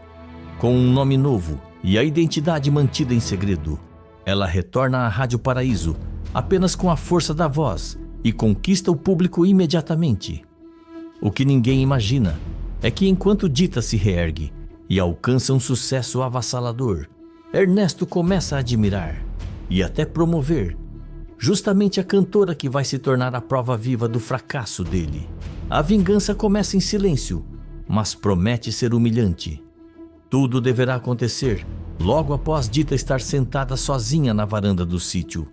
Com um nome novo e a identidade mantida em segredo, ela retorna à Rádio Paraíso apenas com a força da voz e conquista o público imediatamente. O que ninguém imagina é que enquanto Dita se reergue e alcança um sucesso avassalador, Ernesto começa a admirar e até promover justamente a cantora que vai se tornar a prova viva do fracasso dele. A vingança começa em silêncio, mas promete ser humilhante. Tudo deverá acontecer logo após Dita estar sentada sozinha na varanda do sítio,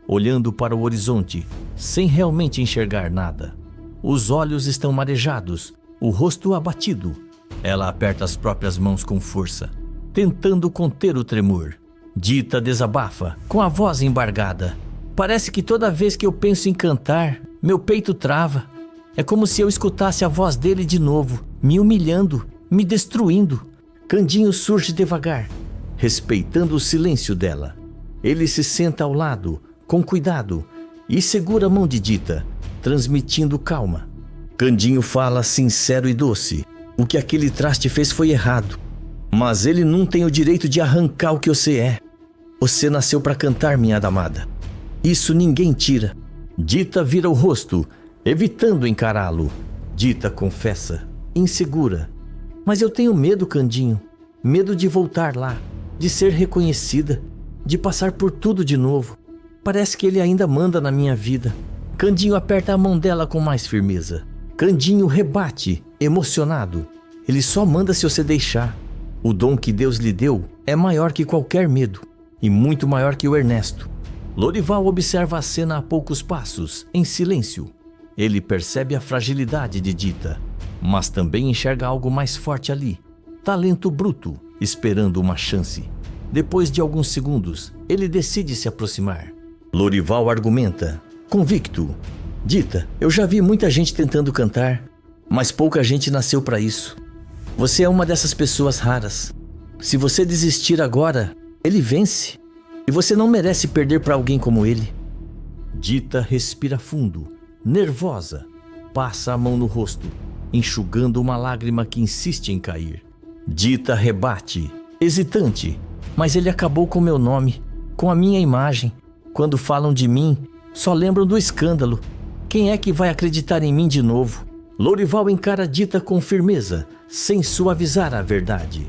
olhando para o horizonte, sem realmente enxergar nada. Os olhos estão marejados, o rosto abatido. Ela aperta as próprias mãos com força, tentando conter o tremor. Dita desabafa, com a voz embargada. Parece que toda vez que eu penso em cantar, meu peito trava. É como se eu escutasse a voz dele de novo, me humilhando, me destruindo. Candinho surge devagar, respeitando o silêncio dela. Ele se senta ao lado, com cuidado, e segura a mão de Dita, transmitindo calma. Candinho fala sincero e doce. O que aquele traste fez foi errado, mas ele não tem o direito de arrancar o que você é. Você nasceu para cantar, minha amada. Isso ninguém tira. Dita vira o rosto, evitando encará-lo. Dita confessa, insegura. Mas eu tenho medo, Candinho. Medo de voltar lá, de ser reconhecida, de passar por tudo de novo. Parece que ele ainda manda na minha vida. Candinho aperta a mão dela com mais firmeza. Candinho rebate, emocionado. Ele só manda se você deixar. O dom que Deus lhe deu é maior que qualquer medo e muito maior que o Ernesto. Lorival observa a cena a poucos passos, em silêncio. Ele percebe a fragilidade de Dita, mas também enxerga algo mais forte ali. Talento bruto, esperando uma chance. Depois de alguns segundos, ele decide se aproximar. Lorival argumenta, convicto. Dita, eu já vi muita gente tentando cantar, mas pouca gente nasceu para isso. Você é uma dessas pessoas raras. Se você desistir agora, ele vence. E você não merece perder para alguém como ele. Dita respira fundo, nervosa. Passa a mão no rosto, enxugando uma lágrima que insiste em cair. Dita rebate, hesitante. Mas ele acabou com meu nome, com a minha imagem. Quando falam de mim, só lembram do escândalo. Quem é que vai acreditar em mim de novo? Lorival encara Dita com firmeza, sem suavizar a verdade.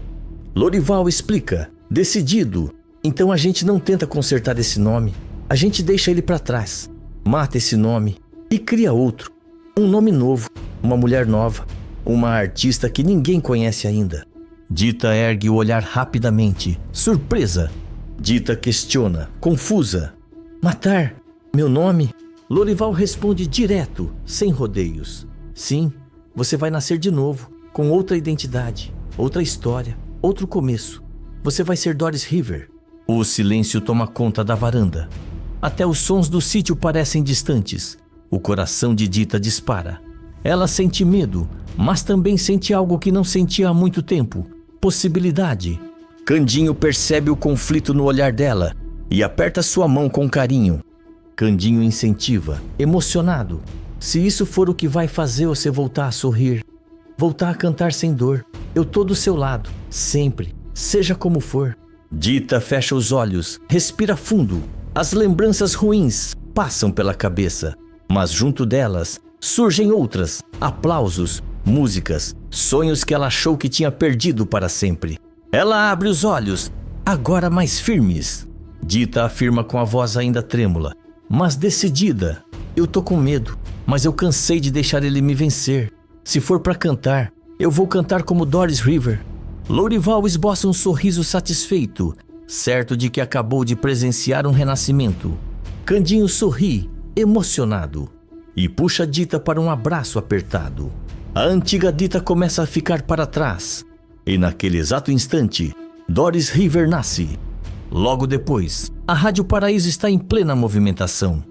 Lorival explica, decidido. Então a gente não tenta consertar esse nome. A gente deixa ele para trás. Mata esse nome e cria outro. Um nome novo, uma mulher nova, uma artista que ninguém conhece ainda. Dita ergue o olhar rapidamente, surpresa. Dita questiona, confusa. Matar? Meu nome? Lorival responde direto, sem rodeios. Sim, você vai nascer de novo, com outra identidade, outra história, outro começo. Você vai ser Doris River. O silêncio toma conta da varanda. Até os sons do sítio parecem distantes. O coração de Dita dispara. Ela sente medo, mas também sente algo que não sentia há muito tempo. Possibilidade. Candinho percebe o conflito no olhar dela e aperta sua mão com carinho. Candinho incentiva, emocionado. Se isso for o que vai fazer você voltar a sorrir, voltar a cantar sem dor, eu tô do seu lado, sempre, seja como for. Dita fecha os olhos, respira fundo. As lembranças ruins passam pela cabeça, mas junto delas surgem outras, aplausos, músicas, sonhos que ela achou que tinha perdido para sempre. Ela abre os olhos, agora mais firmes. Dita afirma com a voz ainda trêmula, mas decidida. Eu tô com medo, mas eu cansei de deixar ele me vencer. Se for para cantar, eu vou cantar como Doris River. Lorival esboça um sorriso satisfeito, certo de que acabou de presenciar um renascimento. Candinho sorri, emocionado, e puxa Dita para um abraço apertado. A antiga Dita começa a ficar para trás, e naquele exato instante, Doris River nasce. Logo depois, a Rádio Paraíso está em plena movimentação.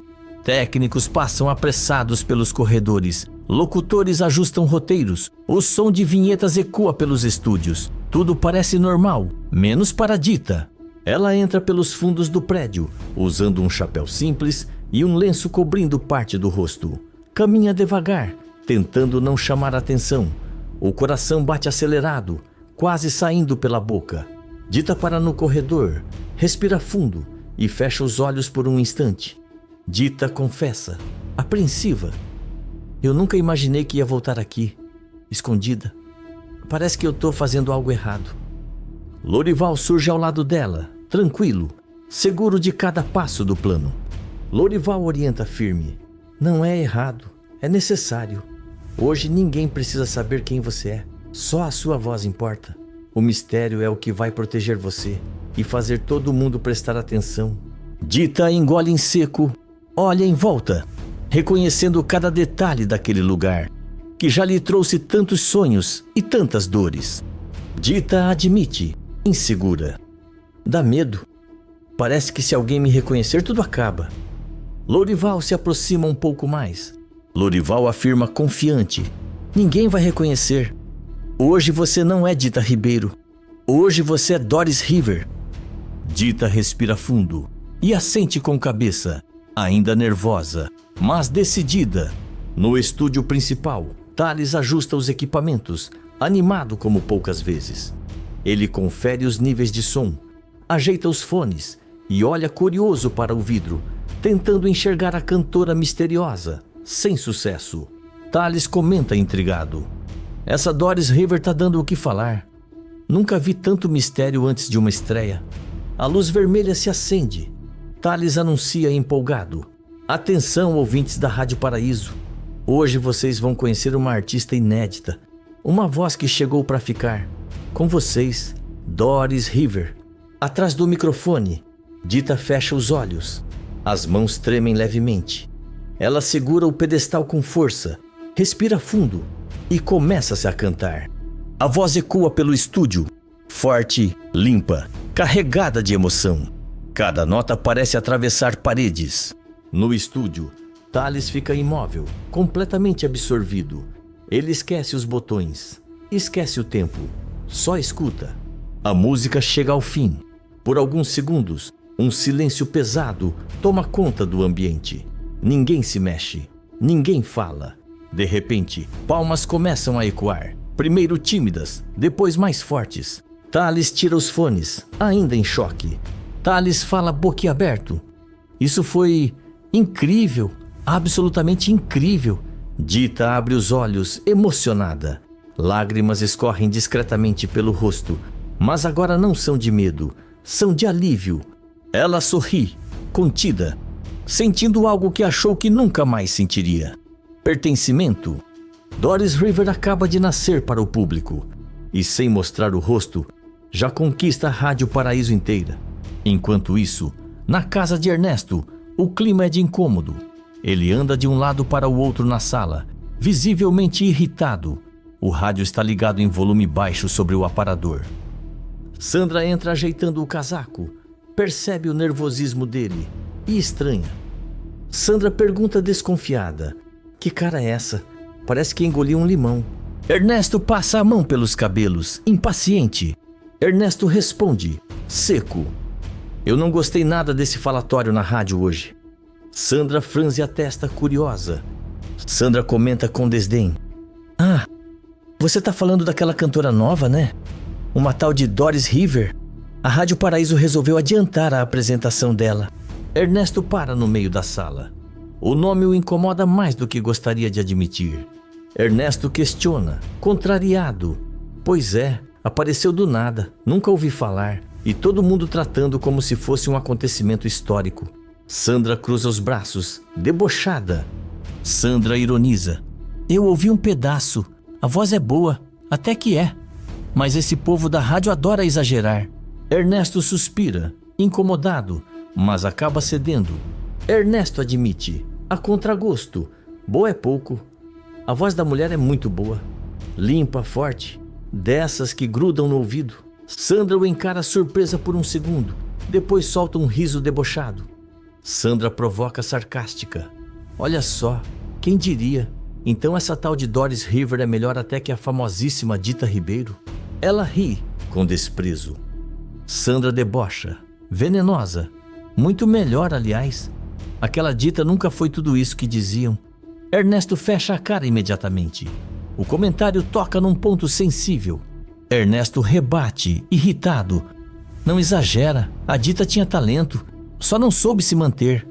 Técnicos passam apressados pelos corredores, locutores ajustam roteiros, o som de vinhetas ecoa pelos estúdios. Tudo parece normal, menos para Dita. Ela entra pelos fundos do prédio, usando um chapéu simples e um lenço cobrindo parte do rosto. Caminha devagar, tentando não chamar atenção. O coração bate acelerado, quase saindo pela boca. Dita para no corredor, respira fundo e fecha os olhos por um instante. Dita confessa, apreensiva: eu nunca imaginei que ia voltar aqui, escondida. Parece que eu estou fazendo algo errado. Lorival surge ao lado dela, tranquilo, seguro de cada passo do plano. Lorival orienta firme: não é errado, é necessário. Hoje ninguém precisa saber quem você é, só a sua voz importa. O mistério é o que vai proteger você e fazer todo mundo prestar atenção. Dita engole em seco, olha em volta, reconhecendo cada detalhe daquele lugar, que já lhe trouxe tantos sonhos e tantas dores. Dita admite, insegura: dá medo. Parece que se alguém me reconhecer, tudo acaba. Lorival se aproxima um pouco mais. Lorival afirma confiante: ninguém vai reconhecer. Hoje você não é Dita Ribeiro. Hoje você é Doris River. Dita respira fundo e assente com cabeça, ainda nervosa, mas decidida. No estúdio principal, Thales ajusta os equipamentos, animado como poucas vezes. Ele confere os níveis de som, ajeita os fones e olha curioso para o vidro, tentando enxergar a cantora misteriosa, sem sucesso. Thales comenta intrigado: essa Doris River tá dando o que falar. Nunca vi tanto mistério antes de uma estreia. A luz vermelha se acende. Thales anuncia empolgado: atenção, ouvintes da Rádio Paraíso. Hoje vocês vão conhecer uma artista inédita, uma voz que chegou para ficar. Com vocês, Doris River. Atrás do microfone, Dita fecha os olhos. As mãos tremem levemente. Ela segura o pedestal com força, respira fundo e começa-se a cantar. A voz ecoa pelo estúdio, forte, limpa, carregada de emoção. Cada nota parece atravessar paredes. No estúdio, Thales fica imóvel, completamente absorvido. Ele esquece os botões, esquece o tempo, só escuta. A música chega ao fim. Por alguns segundos, um silêncio pesado toma conta do ambiente. Ninguém se mexe, ninguém fala. De repente, palmas começam a ecoar. Primeiro tímidas, depois mais fortes. Thales tira os fones, ainda em choque. Thales fala boquiaberto: isso foi incrível, absolutamente incrível. Dita abre os olhos, emocionada. Lágrimas escorrem discretamente pelo rosto, mas agora não são de medo, são de alívio. Ela sorri, contida, sentindo algo que achou que nunca mais sentiria: pertencimento. Doris River acaba de nascer para o público e, sem mostrar o rosto, já conquista a Rádio Paraíso inteira. Enquanto isso, na casa de Ernesto, o clima é de incômodo. Ele anda de um lado para o outro na sala, visivelmente irritado. O rádio está ligado em volume baixo sobre o aparador. Sandra entra ajeitando o casaco, percebe o nervosismo dele e estranha. Sandra pergunta desconfiada: que cara é essa? Parece que engoliu um limão. Ernesto passa a mão pelos cabelos, impaciente. Ernesto responde, seco: eu não gostei nada desse falatório na rádio hoje. Sandra franze a testa curiosa. Sandra comenta com desdém: ah, você tá falando daquela cantora nova, né? Uma tal de Doris River. A Rádio Paraíso resolveu adiantar a apresentação dela. Ernesto para no meio da sala. O nome o incomoda mais do que gostaria de admitir. Ernesto questiona, contrariado: pois é, apareceu do nada, nunca ouvi falar, e todo mundo tratando como se fosse um acontecimento histórico. Sandra cruza os braços, debochada. Sandra ironiza: eu ouvi um pedaço, a voz é boa, até que é, mas esse povo da rádio adora exagerar. Ernesto suspira, incomodado, mas acaba cedendo. Ernesto admite, a contragosto: boa é pouco. A voz da mulher é muito boa, limpa, forte, dessas que grudam no ouvido. Sandra o encara surpresa por um segundo, depois solta um riso debochado. Sandra provoca sarcástica. Olha só, quem diria? Então essa tal de Doris River é melhor até que a famosíssima Dita Ribeiro? Ela ri com desprezo. Sandra debocha. Venenosa. Muito melhor, aliás. Aquela Dita nunca foi tudo isso que diziam. Ernesto fecha a cara imediatamente. O comentário toca num ponto sensível. Ernesto rebate, irritado. Não exagera, a Dita tinha talento, só não soube se manter.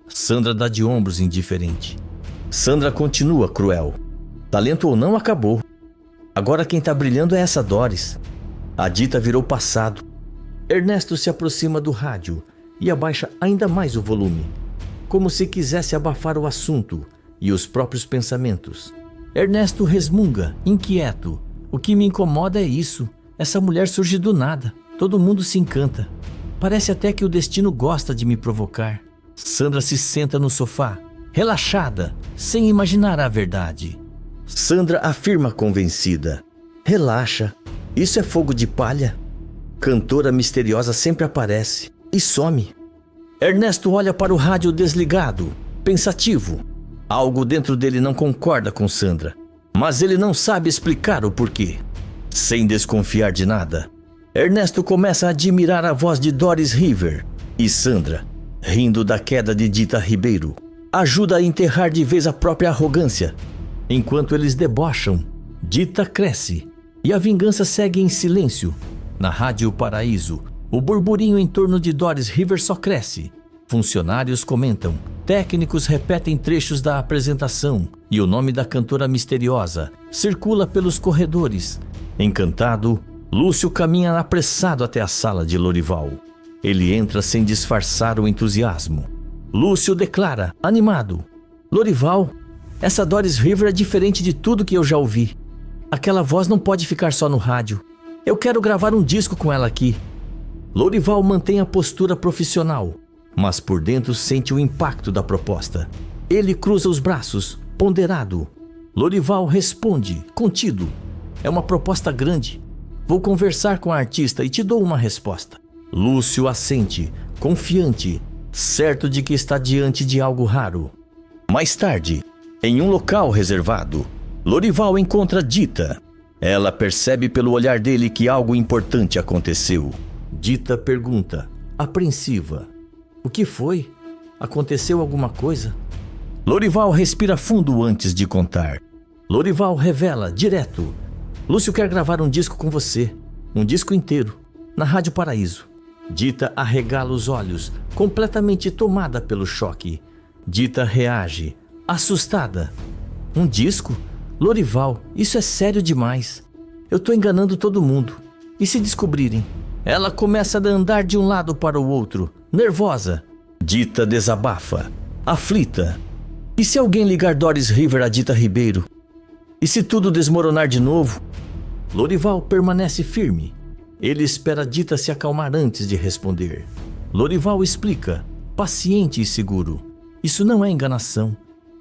Sandra dá de ombros indiferente. Sandra continua cruel. Talento ou não, acabou. Agora quem tá brilhando é essa Doris. A Dita virou passado. Ernesto se aproxima do rádio e abaixa ainda mais o volume, como se quisesse abafar o assunto e os próprios pensamentos. Ernesto resmunga, inquieto. O que me incomoda é isso. Essa mulher surge do nada. Todo mundo se encanta. Parece até que o destino gosta de me provocar. Sandra se senta no sofá, relaxada, sem imaginar a verdade. Sandra afirma convencida. Relaxa, isso é fogo de palha. Cantora misteriosa sempre aparece e some. Ernesto olha para o rádio desligado, pensativo. Algo dentro dele não concorda com Sandra, mas ele não sabe explicar o porquê. Sem desconfiar de nada, Ernesto começa a admirar a voz de Doris River e Sandra, rindo da queda de Dita Ribeiro, ajuda a enterrar de vez a própria arrogância. Enquanto eles debocham, Dita cresce e a vingança segue em silêncio. Na Rádio Paraíso, o burburinho em torno de Doris River só cresce. Funcionários comentam, técnicos repetem trechos da apresentação e o nome da cantora misteriosa circula pelos corredores. Encantado, Lúcio caminha apressado até a sala de Lorival. Ele entra sem disfarçar o entusiasmo. Lúcio declara, animado: Lorival, essa Doris River é diferente de tudo que eu já ouvi. Aquela voz não pode ficar só no rádio. Eu quero gravar um disco com ela aqui. Lorival mantém a postura profissional, mas por dentro sente o impacto da proposta. Ele cruza os braços, ponderado. Lorival responde, contido: é uma proposta grande. Vou conversar com a artista e te dou uma resposta. Lúcio assente, confiante, certo de que está diante de algo raro. Mais tarde, em um local reservado, Lorival encontra Dita. Ela percebe pelo olhar dele que algo importante aconteceu. Dita pergunta, apreensiva: o que foi? Aconteceu alguma coisa? Lorival respira fundo antes de contar. Lorival revela, direto: Lúcio quer gravar um disco com você. Um disco inteiro, na Rádio Paraíso. Dita arregala os olhos, completamente tomada pelo choque. Dita reage, assustada. Um disco? Lorival, isso é sério demais. Eu tô enganando todo mundo. E se descobrirem? Ela começa a andar de um lado para o outro, nervosa. Dita desabafa, aflita. E se alguém ligar Doris River a Dita Ribeiro? E se tudo desmoronar de novo? Lorival permanece firme. Ele espera Dita se acalmar antes de responder. Lorival explica, paciente e seguro: isso não é enganação.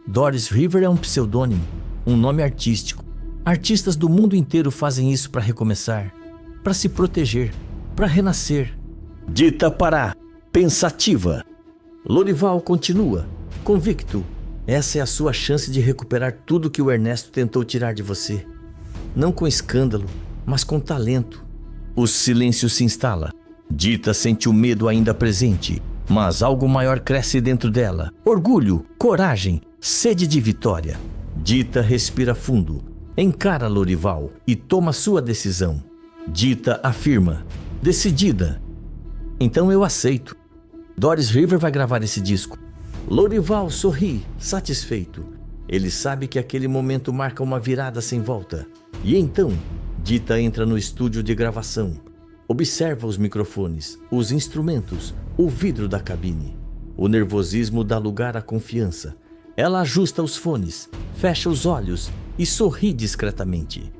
Doris River é um pseudônimo, um nome artístico. Artistas do mundo inteiro fazem isso para recomeçar, para se proteger, para renascer. Dita para, pensativa. Lorival continua, convicto: essa é a sua chance de recuperar tudo que o Ernesto tentou tirar de você. Não com escândalo, mas com talento. O silêncio se instala. Dita sente o medo ainda presente, mas algo maior cresce dentro dela. Orgulho, coragem, sede de vitória. Dita respira fundo, encara Lorival e toma sua decisão. Dita afirma, decidida: então eu aceito. Doris River vai gravar esse disco. Lorival sorri, satisfeito. Ele sabe que aquele momento marca uma virada sem volta. E então, Dita entra no estúdio de gravação. Observa os microfones, os instrumentos, o vidro da cabine. O nervosismo dá lugar à confiança. Ela ajusta os fones, fecha os olhos e sorri discretamente.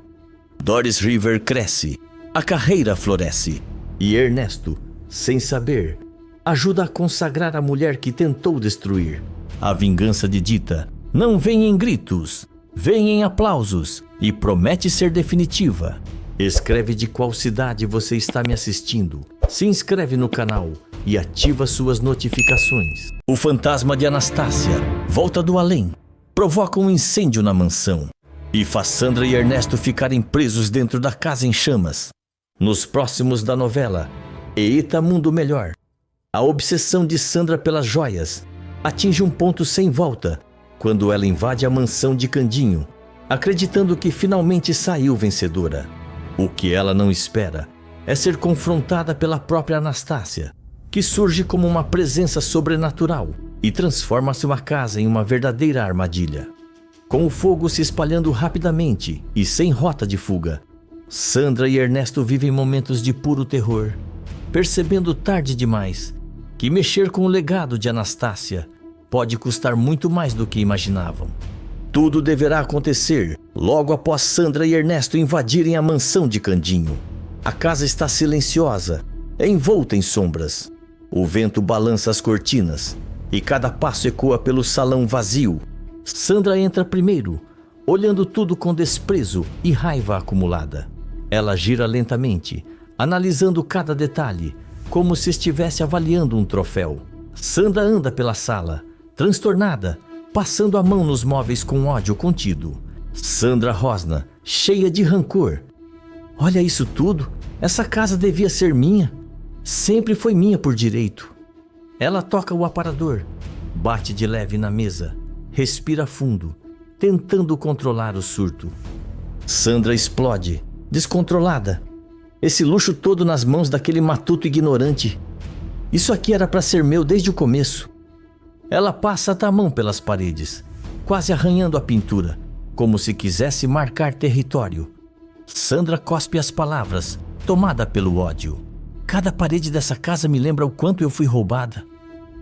Doris River cresce, a carreira floresce. E Ernesto, sem saber, ajuda a consagrar a mulher que tentou destruir. A vingança de Dita não vem em gritos, vem em aplausos e promete ser definitiva. Escreve de qual cidade você está me assistindo. Se inscreve no canal e ativa suas notificações. O fantasma de Anastácia volta do além, provoca um incêndio na mansão e faz Sandra e Ernesto ficarem presos dentro da casa em chamas. Nos próximos da novela, Eita Mundo Melhor, a obsessão de Sandra pelas joias atinge um ponto sem volta quando ela invade a mansão de Candinho, acreditando que finalmente saiu vencedora. O que ela não espera é ser confrontada pela própria Anastácia, que surge como uma presença sobrenatural e transforma sua casa em uma verdadeira armadilha. Com o fogo se espalhando rapidamente e sem rota de fuga, Sandra e Ernesto vivem momentos de puro terror, percebendo tarde demais que mexer com o legado de Anastácia pode custar muito mais do que imaginavam. Tudo deverá acontecer logo após Sandra e Ernesto invadirem a mansão de Candinho. A casa está silenciosa, envolta em sombras. O vento balança as cortinas e cada passo ecoa pelo salão vazio. Sandra entra primeiro, olhando tudo com desprezo e raiva acumulada. Ela gira lentamente, analisando cada detalhe, como se estivesse avaliando um troféu. Sandra anda pela sala, transtornada, passando a mão nos móveis com ódio contido. Sandra rosna, cheia de rancor. Olha isso tudo, essa casa devia ser minha. Sempre foi minha por direito. Ela toca o aparador, bate de leve na mesa, respira fundo, tentando controlar o surto. Sandra explode, descontrolada. Esse luxo todo nas mãos daquele matuto ignorante. Isso aqui era para ser meu desde o começo. Ela passa a mão pelas paredes, quase arranhando a pintura, como se quisesse marcar território. Sandra cospe as palavras, tomada pelo ódio. Cada parede dessa casa me lembra o quanto eu fui roubada.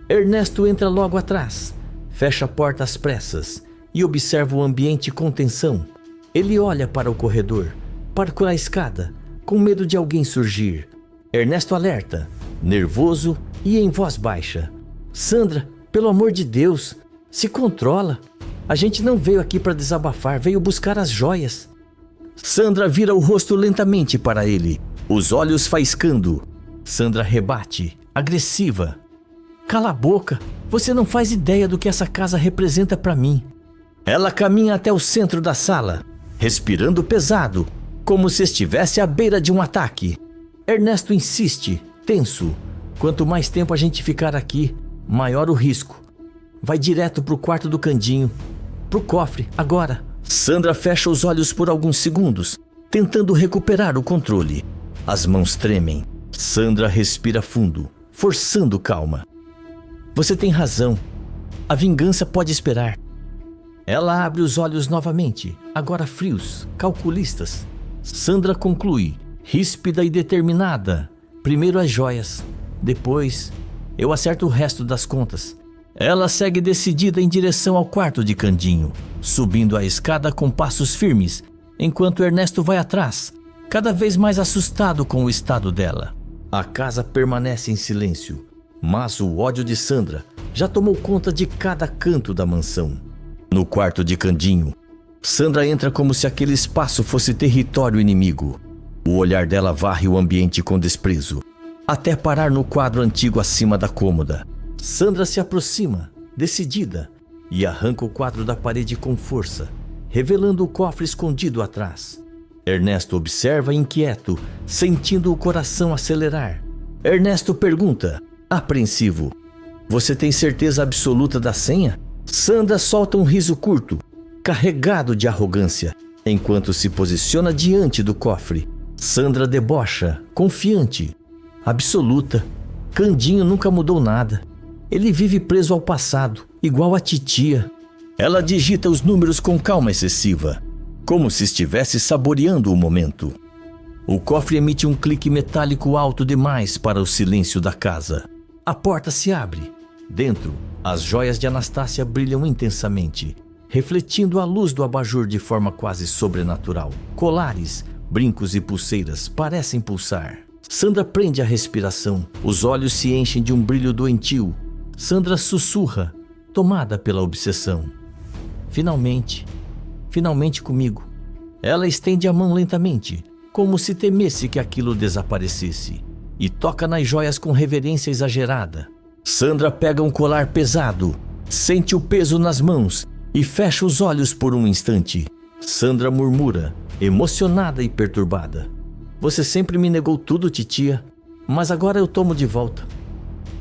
Ernesto entra logo atrás, fecha a porta às pressas e observa o ambiente com tensão. Ele olha para o corredor, procura a escada, com medo de alguém surgir. Ernesto alerta, nervoso e em voz baixa. Sandra, pelo amor de Deus, se controla. A gente não veio aqui para desabafar, veio buscar as joias. Sandra vira o rosto lentamente para ele, os olhos faiscando. Sandra rebate, agressiva. Cala a boca, você não faz ideia do que essa casa representa para mim. Ela caminha até o centro da sala, respirando pesado, como se estivesse à beira de um ataque. Ernesto insiste, tenso. Quanto mais tempo a gente ficar aqui, maior o risco. Vai direto pro quarto do Candinho. Pro cofre, agora. Sandra fecha os olhos por alguns segundos, tentando recuperar o controle. As mãos tremem. Sandra respira fundo, forçando calma. Você tem razão. A vingança pode esperar. Ela abre os olhos novamente, agora frios, calculistas. Sandra conclui, ríspida e determinada. Primeiro as joias, depois eu acerto o resto das contas. Ela segue decidida em direção ao quarto de Candinho, subindo a escada com passos firmes, enquanto Ernesto vai atrás, cada vez mais assustado com o estado dela. A casa permanece em silêncio, mas o ódio de Sandra já tomou conta de cada canto da mansão. No quarto de Candinho, Sandra entra como se aquele espaço fosse território inimigo. O olhar dela varre o ambiente com desprezo, até parar no quadro antigo acima da cômoda. Sandra se aproxima, decidida, e arranca o quadro da parede com força, revelando o cofre escondido atrás. Ernesto observa inquieto, sentindo o coração acelerar. Ernesto pergunta, apreensivo: você tem certeza absoluta da senha? Sandra solta um riso curto, carregado de arrogância, enquanto se posiciona diante do cofre. Sandra debocha, confiante. Absoluta. Candinho nunca mudou nada. Ele vive preso ao passado, igual a titia. Ela digita os números com calma excessiva, como se estivesse saboreando o momento. O cofre emite um clique metálico alto demais para o silêncio da casa. A porta se abre. Dentro, as joias de Anastácia brilham intensamente, refletindo a luz do abajur de forma quase sobrenatural. Colares, brincos e pulseiras parecem pulsar. Sandra prende a respiração, os olhos se enchem de um brilho doentio. Sandra sussurra, tomada pela obsessão. Finalmente comigo. Ela estende a mão lentamente, como se temesse que aquilo desaparecesse, e toca nas joias com reverência exagerada. Sandra pega um colar pesado, sente o peso nas mãos e fecha os olhos por um instante. Sandra murmura, emocionada e perturbada: "Você sempre me negou tudo, titia, mas agora eu tomo de volta."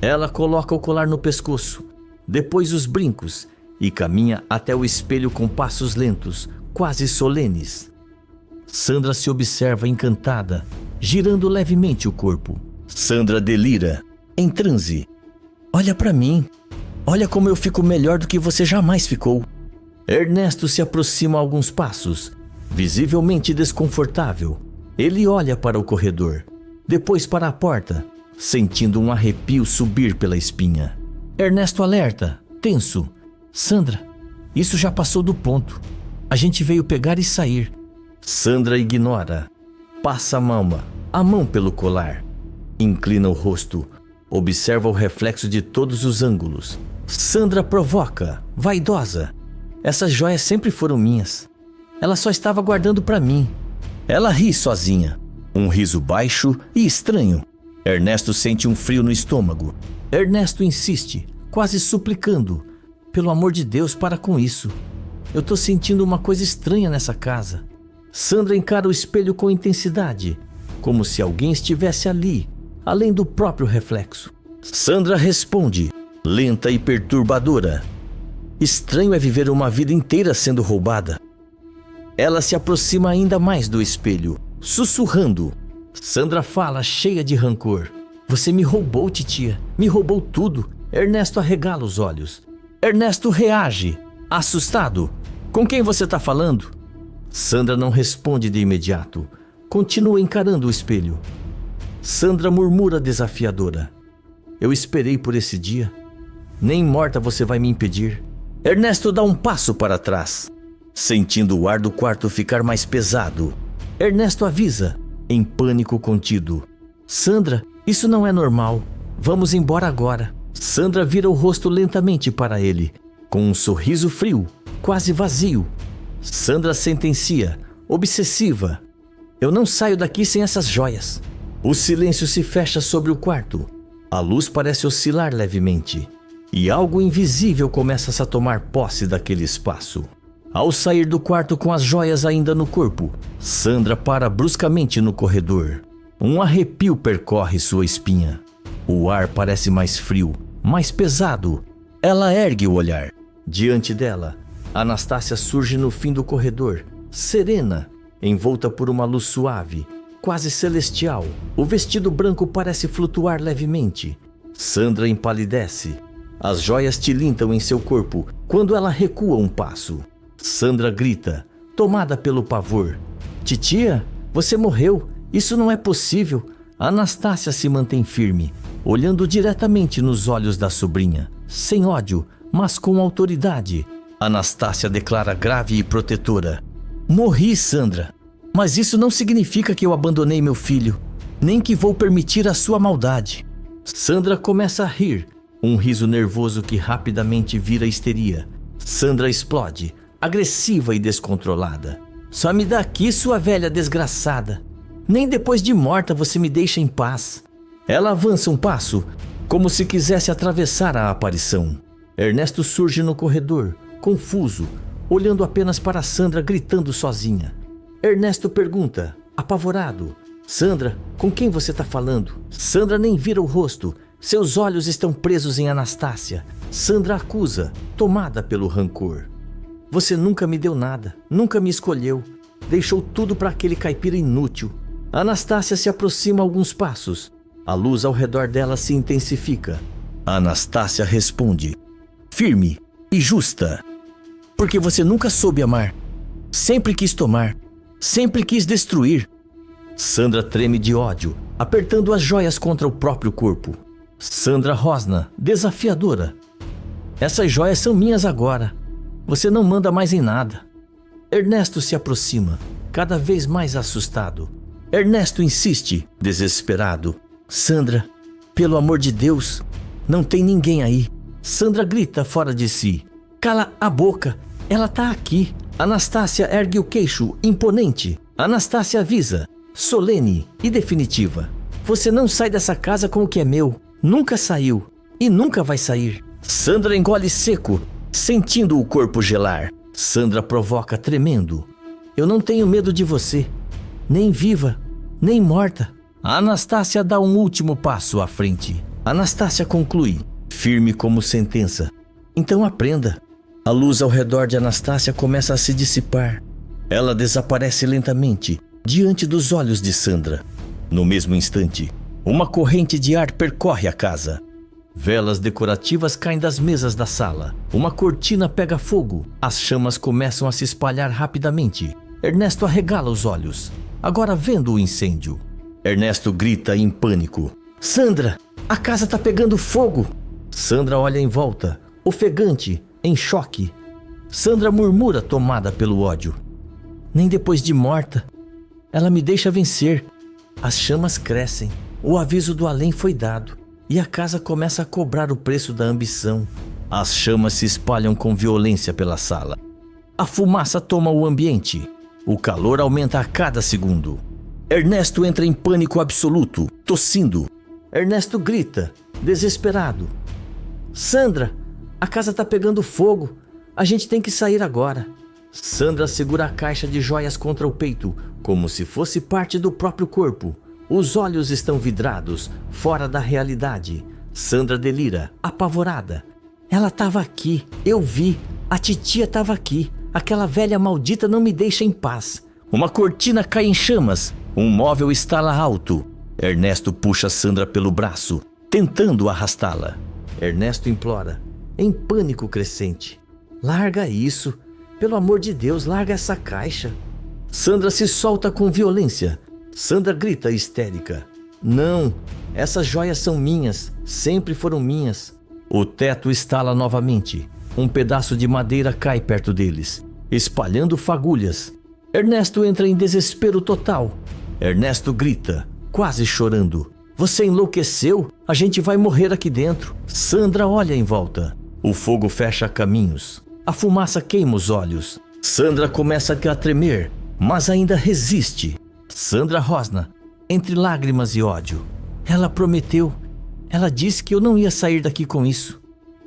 Ela coloca o colar no pescoço, depois os brincos, e caminha até o espelho com passos lentos, quase solenes. Sandra se observa encantada, girando levemente o corpo. Sandra delira, em transe. "Olha pra mim. Olha como eu fico melhor do que você jamais ficou." Ernesto se aproxima a alguns passos, visivelmente desconfortável. Ele olha para o corredor, depois para a porta, sentindo um arrepio subir pela espinha. Ernesto alerta, tenso: "Sandra, isso já passou do ponto. A gente veio pegar e sair." Sandra ignora. Passa a mão pelo colar. Inclina o rosto. Observa o reflexo de todos os ângulos. Sandra provoca, vaidosa: "Essas joias sempre foram minhas. Ela só estava guardando para mim." Ela ri sozinha. Um riso baixo e estranho. Ernesto sente um frio no estômago. Ernesto insiste, quase suplicando: "Pelo amor de Deus, para com isso. Eu tô sentindo uma coisa estranha nessa casa." Sandra encara o espelho com intensidade, como se alguém estivesse ali, além do próprio reflexo. Sandra responde, lenta e perturbadora: "Estranho é viver uma vida inteira sendo roubada." Ela se aproxima ainda mais do espelho, sussurrando. Sandra fala, cheia de rancor: "Você me roubou, titia. Me roubou tudo." Ernesto arregala os olhos. Ernesto reage, assustado: "Com quem você está falando?" Sandra não responde de imediato. Continua encarando o espelho. Sandra murmura desafiadora: "Eu esperei por esse dia. Nem morta você vai me impedir." Ernesto dá um passo para trás, sentindo o ar do quarto ficar mais pesado. Ernesto avisa, em pânico contido: "Sandra, isso não é normal. Vamos embora agora." Sandra vira o rosto lentamente para ele, com um sorriso frio, quase vazio. Sandra sentencia, obsessiva: "Eu não saio daqui sem essas joias." O silêncio se fecha sobre o quarto. A luz parece oscilar levemente, e algo invisível começa a tomar posse daquele espaço. Ao sair do quarto com as joias ainda no corpo, Sandra para bruscamente no corredor. Um arrepio percorre sua espinha. O ar parece mais frio, mais pesado. Ela ergue o olhar. Diante dela, Anastácia surge no fim do corredor, serena, envolta por uma luz suave, quase celestial. O vestido branco parece flutuar levemente. Sandra empalidece. As joias tilintam em seu corpo quando ela recua um passo. Sandra grita, tomada pelo pavor: "Titia, você morreu. Isso não é possível." Anastácia se mantém firme, olhando diretamente nos olhos da sobrinha, sem ódio, mas com autoridade. Anastácia declara grave e protetora: "Morri, Sandra. Mas isso não significa que eu abandonei meu filho, nem que vou permitir a sua maldade." Sandra começa a rir, um riso nervoso que rapidamente vira histeria. Sandra explode, agressiva e descontrolada: "Só me dá aqui, sua velha desgraçada. Nem depois de morta você me deixa em paz." Ela avança um passo, como se quisesse atravessar a aparição. Ernesto surge no corredor, confuso, olhando apenas para Sandra gritando sozinha. Ernesto pergunta, apavorado: "Sandra, com quem você está falando?" Sandra nem vira o rosto, seus olhos estão presos em Anastácia. Sandra acusa, tomada pelo rancor: "Você nunca me deu nada, nunca me escolheu. Deixou tudo para aquele caipira inútil." Anastácia se aproxima alguns passos. A luz ao redor dela se intensifica. Anastácia responde, firme e justa: "Porque você nunca soube amar. Sempre quis tomar. Sempre quis destruir." Sandra treme de ódio, apertando as joias contra o próprio corpo. Sandra rosna, desafiadora: "Essas joias são minhas agora. Você não manda mais em nada." Ernesto se aproxima, cada vez mais assustado. Ernesto insiste, desesperado: "Sandra, pelo amor de Deus, não tem ninguém aí." Sandra grita fora de si: "Cala a boca, ela tá aqui." Anastácia ergue o queixo, imponente. Anastácia avisa: solene e definitiva. Você não sai dessa casa com o que é meu. Nunca saiu e nunca vai sair. Sandra engole seco, sentindo o corpo gelar. Sandra provoca tremendo. Eu não tenho medo de você, nem viva, nem morta. Anastácia dá um último passo à frente. Anastácia conclui, firme como sentença. Então aprenda. A luz ao redor de Anastácia começa a se dissipar. Ela desaparece lentamente diante dos olhos de Sandra. No mesmo instante, uma corrente de ar percorre a casa. Velas decorativas caem das mesas da sala. Uma cortina pega fogo. As chamas começam a se espalhar rapidamente. Ernesto arregala os olhos, agora vendo o incêndio. Ernesto grita em pânico. Sandra, a casa tá pegando fogo! Sandra olha em volta, ofegante, em choque. Sandra murmura, tomada pelo ódio. Nem depois de morta. Ela me deixa vencer. As chamas crescem. O aviso do além foi dado. E a casa começa a cobrar o preço da ambição. As chamas se espalham com violência pela sala. A fumaça toma o ambiente. O calor aumenta a cada segundo. Ernesto entra em pânico absoluto, tossindo. Ernesto grita, desesperado. Sandra, a casa tá pegando fogo. A gente tem que sair agora. Sandra segura a caixa de joias contra o peito, como se fosse parte do próprio corpo. Os olhos estão vidrados, fora da realidade. Sandra delira, apavorada. Ela estava aqui, eu vi. A titia estava aqui. Aquela velha maldita não me deixa em paz. Uma cortina cai em chamas. Um móvel estala alto. Ernesto puxa Sandra pelo braço, tentando arrastá-la. Ernesto implora, em pânico crescente. Larga isso. Pelo amor de Deus, larga essa caixa. Sandra se solta com violência. Sandra grita histérica. Não, essas joias são minhas. Sempre foram minhas. O teto estala novamente. Um pedaço de madeira cai perto deles, espalhando fagulhas. Ernesto entra em desespero total. Ernesto grita, quase chorando. Você enlouqueceu? A gente vai morrer aqui dentro. Sandra olha em volta. O fogo fecha caminhos. A fumaça queima os olhos. Sandra começa a tremer, mas ainda resiste. Sandra rosna, entre lágrimas e ódio. Ela prometeu. Ela disse que eu não ia sair daqui com isso.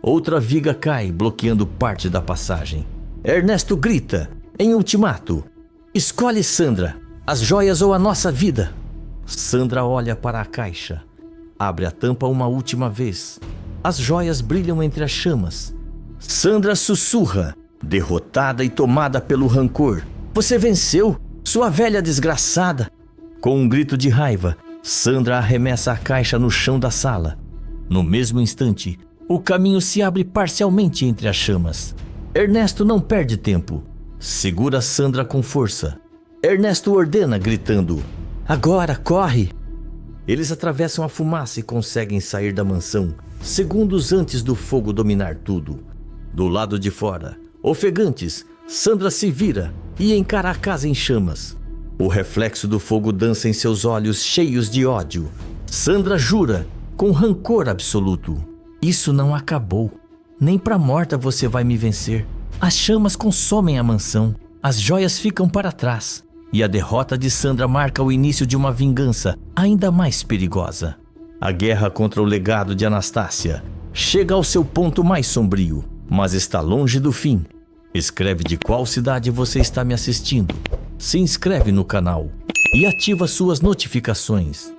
Outra viga cai, bloqueando parte da passagem. Ernesto grita, em ultimato. Escolhe, Sandra, as joias ou a nossa vida. Sandra olha para a caixa. Abre a tampa uma última vez. As joias brilham entre as chamas. Sandra sussurra, derrotada e tomada pelo rancor. Você venceu, sua velha desgraçada. Com um grito de raiva, Sandra arremessa a caixa no chão da sala. No mesmo instante, o caminho se abre parcialmente entre as chamas. Ernesto não perde tempo. Segura Sandra com força. Ernesto ordena, gritando: agora, corre! Eles atravessam a fumaça e conseguem sair da mansão, segundos antes do fogo dominar tudo. Do lado de fora, ofegantes, Sandra se vira e encara a casa em chamas. O reflexo do fogo dança em seus olhos cheios de ódio. Sandra jura, com rancor absoluto: isso não acabou. Nem pra morta você vai me vencer. As chamas consomem a mansão. As joias ficam para trás. E a derrota de Sandra marca o início de uma vingança ainda mais perigosa. A guerra contra o legado de Anastácia chega ao seu ponto mais sombrio, mas está longe do fim. Escreve de qual cidade você está me assistindo. Se inscreve no canal e ativa suas notificações.